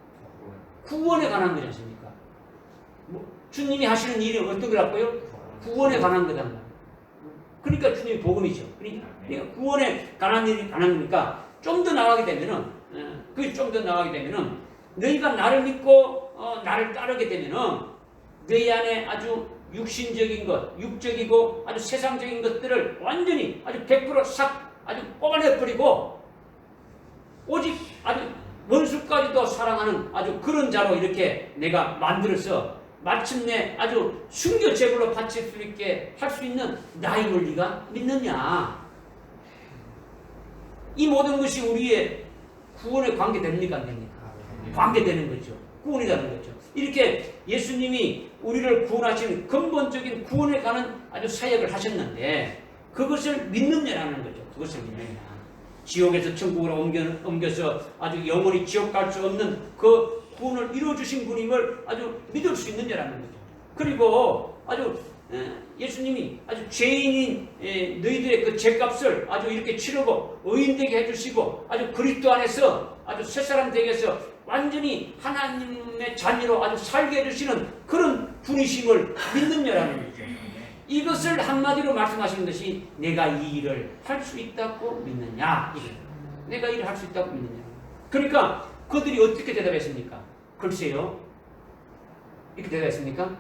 구원에 관한 거지 않습니까? 주님이 하시는 일이 어떤 거라고요? 구원에 관한 거단 말이에요. 그러니까 주님이 복음이죠. 그러니까 구원에 관한 일이 관한 거니까 좀 더 나가게 되면은, 너희가 나를 믿고 나를 따르게 되면은 너희 안에 아주 육신적인 것, 육적이고 아주 세상적인 것들을 완전히 아주 100% 아주 뽑아내버리고 오직 아주 원수까지도 사랑하는 아주 그런 자로 이렇게 내가 만들어서 마침내 아주 순교 제물로 바칠 수 있게 할 수 있는 나의 원리가 믿느냐? 이 모든 것이 우리의 구원에 관계됩니까? 안 됩니까? 관계되는 거죠. 구원이 되는 거죠. 이렇게 예수님이 우리를 구원하신 근본적인 구원에 관한 아주 사역을 하셨는데 그것을 믿느냐라는 거죠. 그것을 믿느냐. 지옥에서 천국으로 옮겨서 아주 영원히 지옥 갈 수 없는 그 구원을 이루어주신 분임을 아주 믿을 수 있느냐라는 거죠. 그리고 아주 예수님이 아주 죄인인 너희들의 그 죄값을 아주 이렇게 치르고 의인되게 해주시고 아주 그리스도 안에서 아주 새사람 되게 해서 완전히 하나님의 자녀로 아주 살게 해주시는 그런 분이심을 믿느냐라는 거죠. 이것을 한마디로 말씀하시는 것이 내가 이 일을 할 수 있다고 믿느냐. 내가 이 일을 할 수 있다고 믿느냐. 그러니까 그들이 어떻게 대답했습니까? 글쎄요. 이렇게 대답했습니까?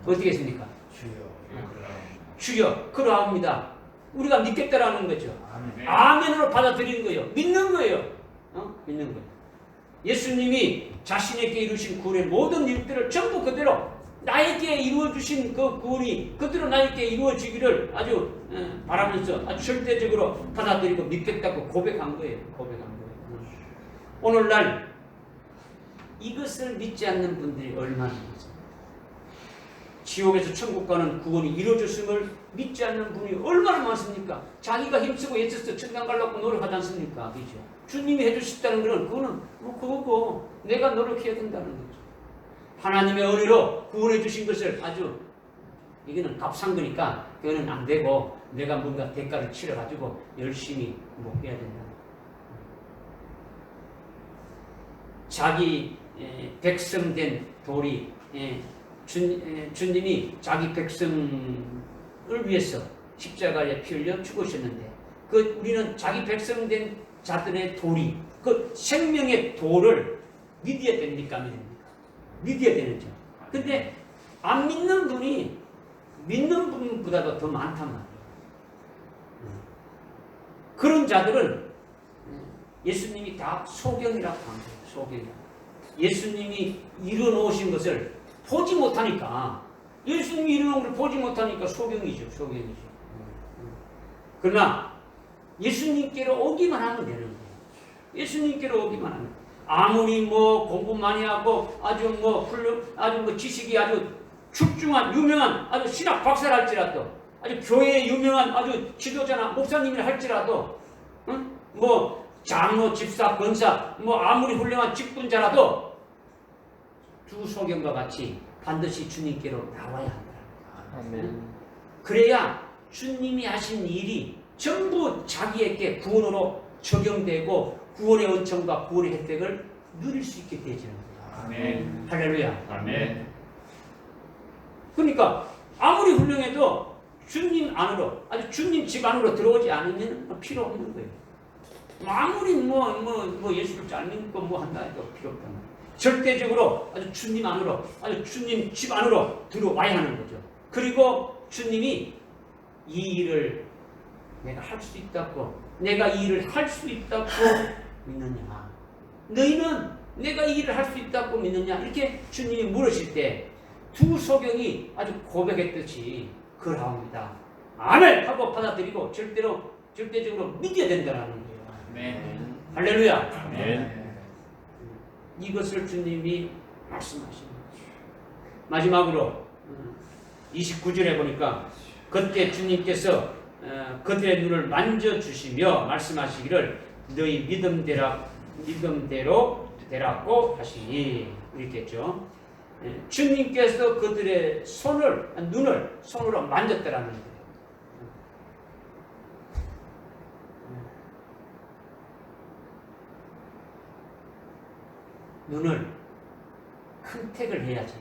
어떻게 했습니까? 주여 그러합니다. 우리가 믿겠다라는 거죠. 아멘으로 받아들이는 거예요. 믿는 거예요. 믿는 거예요. 예수님이 자신에게 이루신 구원의 모든 일들을 전부 그대로 나에게 이루어주신 그 구원이 그대로 나에게 이루어지기를 아주 바라면서 아주 절대적으로 받아들이고 믿겠다고 고백한 거예요. 오늘날 이것을 믿지 않는 분들이 얼마나 많습니까? 지옥에서 천국 가는 구원이 이루어졌음을 믿지 않는 분이 얼마나 많습니까? 자기가 힘쓰고 애써서 천당 가려고 노력하지 않습니까? 그죠? 주님이 해주셨다는 것은 그거는 그거고 내가 노력해야 된다는 거죠. 하나님의 은혜로 구원해 주신 것을 아주 이거는 값싼 거니까 그거는 안 되고 내가 뭔가 대가를 치러 가지고 열심히 해야 된다. 자기 백성된 돌이 주님이 자기 백성을 위해서 십자가에 피 흘려 죽으셨는데 그 우리는 자기 백성된 자들의 돌이 그 생명의 돌을 믿어야 됩니까? 믿어야 되는죠. 근데 안 믿는 분이 믿는 분보다도 더 많단 말이에요. 그런 자들은 예수님이 다 소경이라고 한 거예요. 소경이라고. 예수님이 이루어놓으신 것을 보지 못하니까 예수님이 이루어놓은 걸 보지 못하니까 소경이죠. 그러나 예수님께로 오기만 하면 되는 거예요. 예수님께로 오기만 하면 아무리 공부 많이 하고 아주 지식이 아주 출중한 유명한 아주 신학 박사랄지라도 아주 교회에 유명한 아주 지도자나 목사님이라 할지라도 장로, 집사, 권사 아무리 훌륭한 직분자라도 두 소경과 같이 반드시 주님께로 나와야 한다. 그래야 주님이 하신 일이 전부 자기에게 구원으로 적용되고 구원의 은총과 구원의 혜택을 누릴 수 있게 되지는 거예요. 아멘. 할렐루야. 아멘. 그러니까 아무리 훌륭해도 주님 안으로 아주 주님 집 안으로 들어오지 않으면 필요 없는 거예요. 아무리 예수를 잘 믿고 한다 해도 필요 없단 말이에요. 절대적으로 아주 주님 안으로 아주 주님 집 안으로 들어와야 하는 거죠. 그리고 주님이 이 일을 내가 할 수 있다고 내가 이 일을 할 수 있다고 믿느냐? 너희는 내가 이 일을 할 수 있다고 믿느냐? 이렇게 주님이 물으실 때 두 소경이 아주 고백했듯이 그러합니다. 아멘! 하고 받아들이고 절대적으로 믿어야 된다는 거예요. 아멘. 할렐루야. 아멘. 이것을 주님이 말씀하시는 거죠. 마지막으로 29절에 보니까 그때 주님께서 그들의 눈을 만져주시며 말씀하시기를 너희 믿음대로 되라고 하시니 이렇게 했죠. 주님께서 그들의 눈을 손으로 만졌다라는 거예요. 눈을 컨택을 해야지.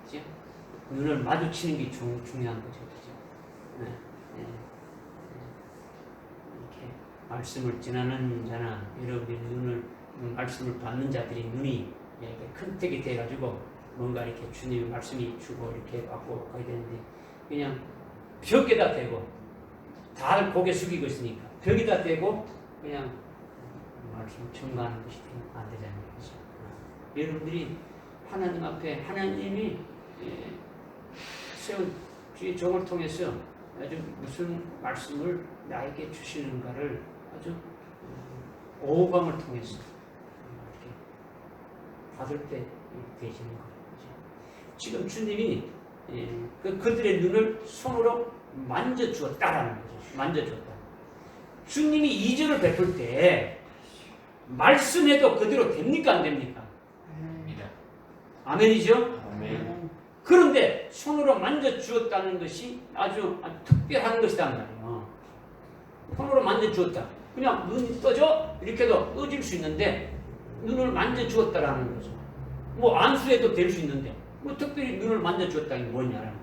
그죠? 눈을 마주치는 게 중요한 거죠. 그죠? 네, 네, 네. 이렇게 말씀을 전하는 자나 여러분의 눈을 말씀을 받는 자들이 눈이 이렇게 컨택이 돼가지고 뭔가 이렇게 주님의 말씀이 주고 이렇게 받고 가야 되는데 그냥 벽에다 대고 다 고개 숙이고 있으니까 벽에다 대고 그냥 말씀 청구하는 것이 안 되잖아요. 그렇죠? 여러분들이 하나님 앞에 하나님이 세운 주의 종을 통해서 아주 무슨 말씀을 나에게 주시는가를 아주 오감을 통해서 이렇게 받을 때 되시는 거예요. 지금 주님이 그들의 눈을 손으로 만져주었다라는 거죠. 만져주었다. 주님이 2절을 베풀 때 말씀해도 그대로 됩니까? 안 됩니까? 입니다. 아멘이죠? 아멘. 그런데 손으로 만져주었다는 것이 아주 특별한 것이란 말이에요. 손으로 만져주었다. 그냥 눈이 떠져? 이렇게도 떠질 수 있는데 눈을 만져주었다라는 거죠. 뭐 안수해도 될 수 있는데 뭐 특별히 눈을 만져주었다는 게 뭐냐라는 거예요.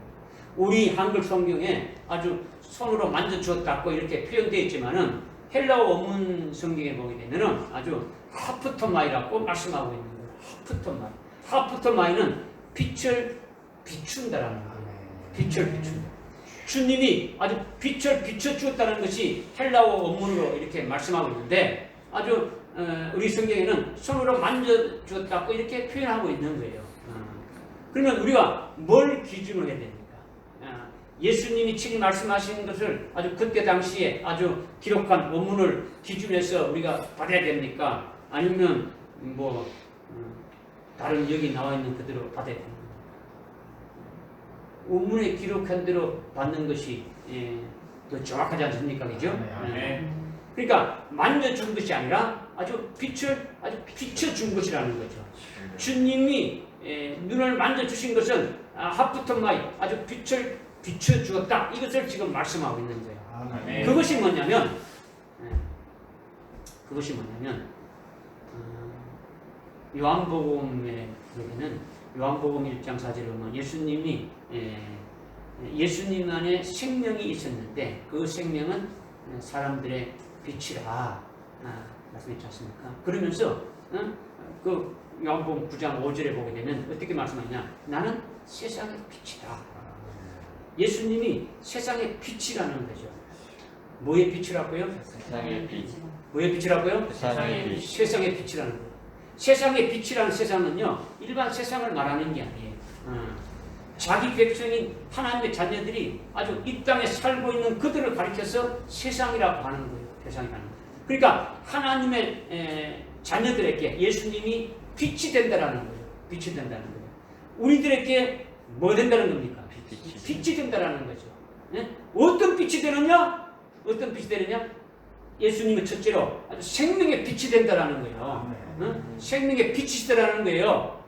우리 한글 성경에 아주 손으로 만져주었다고 이렇게 표현되어 있지만은 헬라어 원문 성경에 보게 되면은 아주 하프토마이라고 말씀하고 있는 거예요. 하프토마이. 하프토마이는 빛을 비춘다라는 거예요. 빛을 비춘다. 주님이 아주 빛을 비춰주었다는 것이 헬라어 원문으로 이렇게 말씀하고 있는데 아주 우리 성경에는 손으로 만져주었다고 이렇게 표현하고 있는 거예요. 그러면 우리가 뭘 기준으로 해야 됩니까? 예수님이 친히 말씀하신 것을 아주 그때 당시에 아주 기록한 원문을 기준해서 우리가 받아야 됩니까? 아니면 뭐 다른 여기 나와 있는 그대로 받아야 됩니까? 원문에 기록한 대로 받는 것이 더 정확하지 않습니까? 그죠? 그러니까 만져준 것이 아니라 아주 빛을 아주 비춰준 것이라는 거죠. 주님이 눈을 만져주신 것은 하프토마이 아주 빛을 비춰주었다. 이것을 지금 말씀하고 있는 거예요. 아멘. 그것이 뭐냐면 요한복음에 보면은 요한복음 1장 4절에 보면 예수님이 예수님 안에 생명이 있었는데 그 생명은 사람들의 빛이라 말씀했지 않습니까? 그러면서 그 요한복음 9장 5절에 보게 되면 어떻게 말씀하냐? 나는 세상의 빛이다. 예수님이 세상의 빛이라는 거죠. 뭐의 빛이라고요? 세상의 빛. 뭐의 빛이라고요? 세상의 빛. 세상의 빛이라는 거예요. 세상의 빛이라는 세상은요, 일반 세상을 말하는 게 아니에요. 자기 백성인 하나님의 자녀들이 아주 이 땅에 살고 있는 그들을 가리켜서 세상이라고 하는 거예요. 세상이라는 거예요. 그러니까 하나님의 자녀들에게 예수님이 빛이 된다라는 거예요. 빛이 된다는 거예요. 우리들에게 뭐 된다는 겁니까? 빛이 된다라는 거죠. 네? 어떤 빛이 되느냐? 어떤 빛이 되느냐? 예수님은 첫째로 아주 생명의 빛이 된다라는 거예요. 생명의 빛이시다라는 거예요.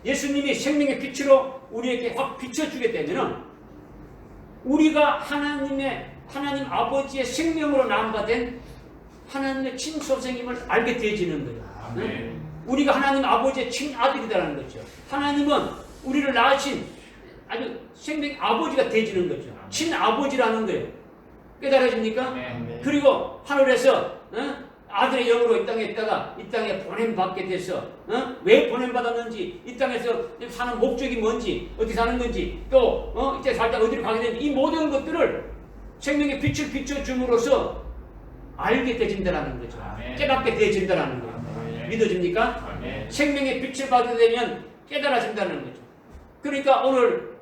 예수님이 생명의 빛으로 우리에게 확 비춰주게 되면은 우리가 하나님 아버지의 생명으로 낳음받은 하나님의 친소생임을 알게 되어지는 거예요. 우리가 하나님 아버지의 친아들이다라는 거죠. 하나님은 우리를 낳으신 아주 생명 아버지가 되어지는 거죠. 친아버지라는 거예요. 깨달아집니까? 그리고 하늘에서 아들의 영으로 이 땅에 있다가 이 땅에 보냄받게 돼서 왜 보냄받았는지 이 땅에서 사는 목적이 뭔지 어떻게 사는 건지 또 이때 살다 어디로 가게 되는지 이 모든 것들을 생명의 빛을 비춰줌으로써 알게 되진다는 거죠. 깨닫게 되진다는 거예요. 믿어집니까? 생명의 빛을 받게 되면 깨달아진다는 거죠. 그러니까 오늘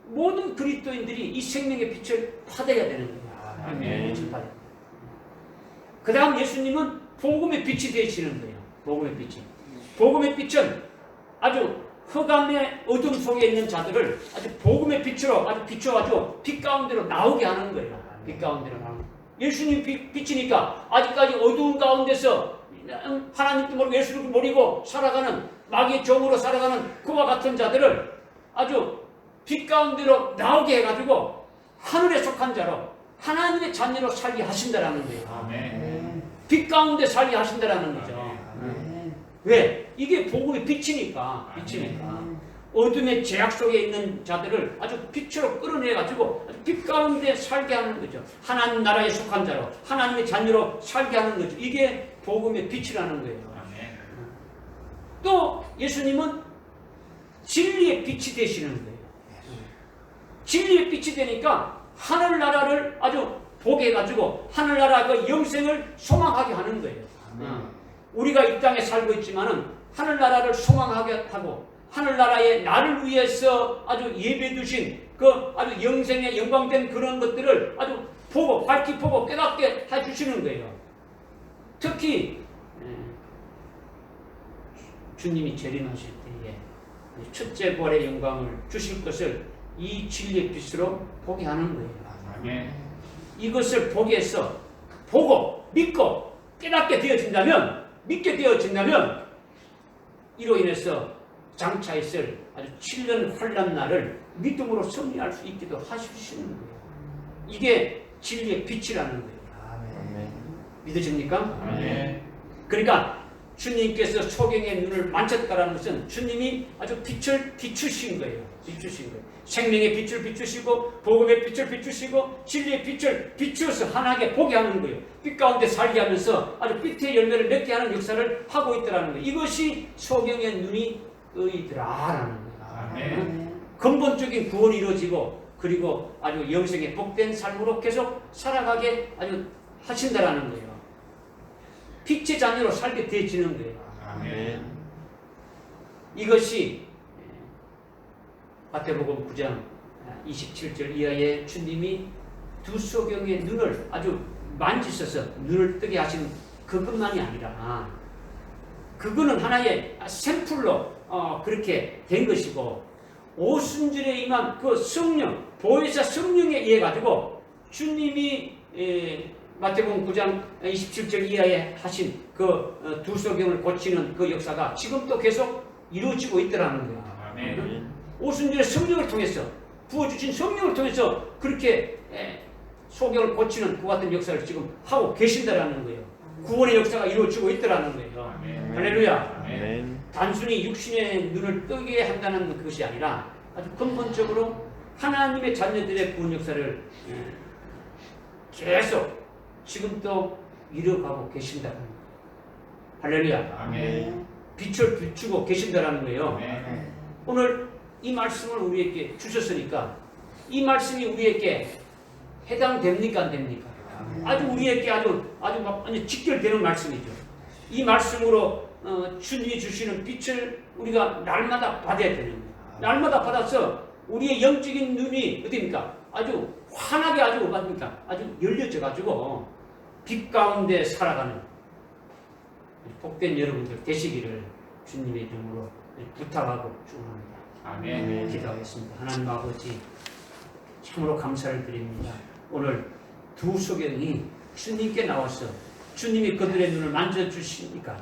모든 그리스도인들이 이 생명의 빛을 받아야 되는 거예요. 빛을 받아야 돼요. 그 다음 예수님은 복음의 빛이 되시는 거예요. 복음의 빛이. 복음의 빛은 아주 흑암의 어둠 속에 있는 자들을 아주 복음의 빛으로 아주 비춰가지고 빛 가운데로 나오게 하는 거예요. 빛 가운데로 나오는 거예요. 예수님 빛이니까 아직까지 어두운 가운데서 하나님도 모르고 예수를 모르고 살아가는 마귀의 종으로 살아가는 그와 같은 자들을 아주 빛 가운데로 나오게 해가지고 하늘에 속한 자로 하나님의 자녀로 살게 하신다라는 거예요. 빛 가운데 살게 하신다라는 거죠. 왜? 이게 복음의 빛이니까. 어둠의 제약 속에 있는 자들을 아주 빛으로 끌어내가지고 빛 가운데 살게 하는 거죠. 하나님 나라에 속한 자로, 하나님의 자녀로 살게 하는 거죠. 이게 복음의 빛이라는 거예요. 또 예수님은 진리의 빛이 되시는 거예요. 진리의 빛이 되니까 하늘나라를 아주 보게 해가지고 하늘나라 그 영생을 소망하게 하는 거예요. 우리가 이 땅에 살고 있지만은 하늘나라를 소망하게 하고 하늘나라의 나를 위해서 아주 예배 두신 그 아주 영생의 영광된 그런 것들을 아주 보고 밝히 보고 깨닫게 해주시는 거예요. 특히 주님이 재림하실 때에 첫째 부활의 영광을 주실 것을 이 진리의 빛으로 보게 하는 거예요. 이것을 보게 해서 보고 믿고 깨닫게 되어진다면 믿게 되어진다면 이로 인해서 장차 있을 아주 7년 환난 날을 믿음으로 승리할 수 있기도 하시는 거예요. 이게 진리의 빛이라는 거예요. 믿으십니까? 그러니까 주님께서 소경의 눈을 만졌다라는 것은 주님이 아주 빛을 비추신 거예요. 생명의 빛을 비추시고 복음의 빛을 비추시고 진리의 빛을 비추어서 환하게 보게 하는 거예요. 빛 가운데 살게 하면서 아주 빛의 열매를 맺게 하는 역사를 하고 있더라는 거예요. 이것이 소경의 눈이 뜨이더라라는 거예요. 근본적인 구원이 이루어지고 그리고 아주 영생의 복된 삶으로 계속 살아가게 아주 하신다라는 거예요. 빛의 자녀로 살게 되어지는 거예요. 이것이 마태복음 9장 27절 이하에 주님이 두 소경의 눈을 아주 만지셔서 눈을 뜨게 하신 그것만이 아니라 그거는 하나의 샘플로 그렇게 된 것이고 오순절에 임한 그 성령 보혜사 성령에 의해 가지고 주님이 마태복음 9장 27절 이하에 하신 그 두 소경을 고치는 그 역사가 지금도 계속 이루어지고 있더라는 거예요. 오순절의 성령을 통해서 부어주신 성령을 통해서 그렇게 소경을 고치는 그 같은 역사를 지금 하고 계신다라는 거예요. 구원의 역사가 이루어지고 있더라는 거예요. 할렐루야. 단순히 육신의 눈을 뜨게 한다는 것이 아니라 아주 근본적으로 하나님의 자녀들의 구원 역사를 계속 지금도 이뤄가고 계신다는 거예요. 할렐루야. 빛을 비추고 계신다는 거예요. 오늘 이 말씀을 우리에게 주셨으니까 이 말씀이 우리에게 해당됩니까? 안 됩니까? 아주 우리에게 아주 직결되는 말씀이죠. 이 말씀으로 주님이 주시는 빛을 우리가 날마다 받아야 되는 거예요. 날마다 받아서 우리의 영적인 눈이 어디입니까? 아주 환하게 아주 열려져 가지고 빛 가운데 살아가는 복된 여러분들 되시기를 주님의 이름으로 부탁하고 축원합니다. 기도하겠습니다. 하나님 아버지 참으로 감사를 드립니다. 오늘 두 소경이 주님께 나와서 주님이 그들의 눈을 만져주시니까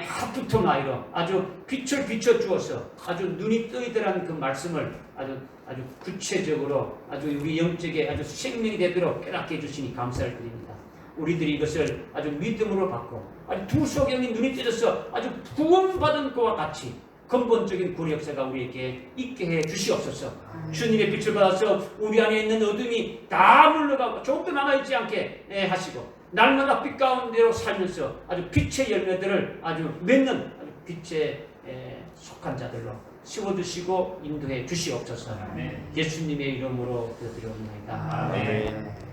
하프톤 아이로 아주 빛을 비춰주어서 아주 눈이 뜨이더라는 그 말씀을 아주 구체적으로 아주 우리 영적에 아주 생명이 되도록 깨닫게 해주시니 감사를 드립니다. 우리들이 이것을 아주 믿음으로 받고 아주 두 소경이 눈이 뜨져서 아주 구원받은 것과 같이 근본적인 구원 역사가 우리에게 있게 해 주시옵소서. 주님의 빛을 받아서 우리 안에 있는 어둠이 다 물러가고 조금도 남아있지 않게 하시고 날마다 빛 가운데로 살면서 아주 빛의 열매들을 아주 맺는 아주 빛에 속한 자들로 세워주시고 인도해 주시옵소서. 예수님의 이름으로 기도드리옵나이다. 아멘.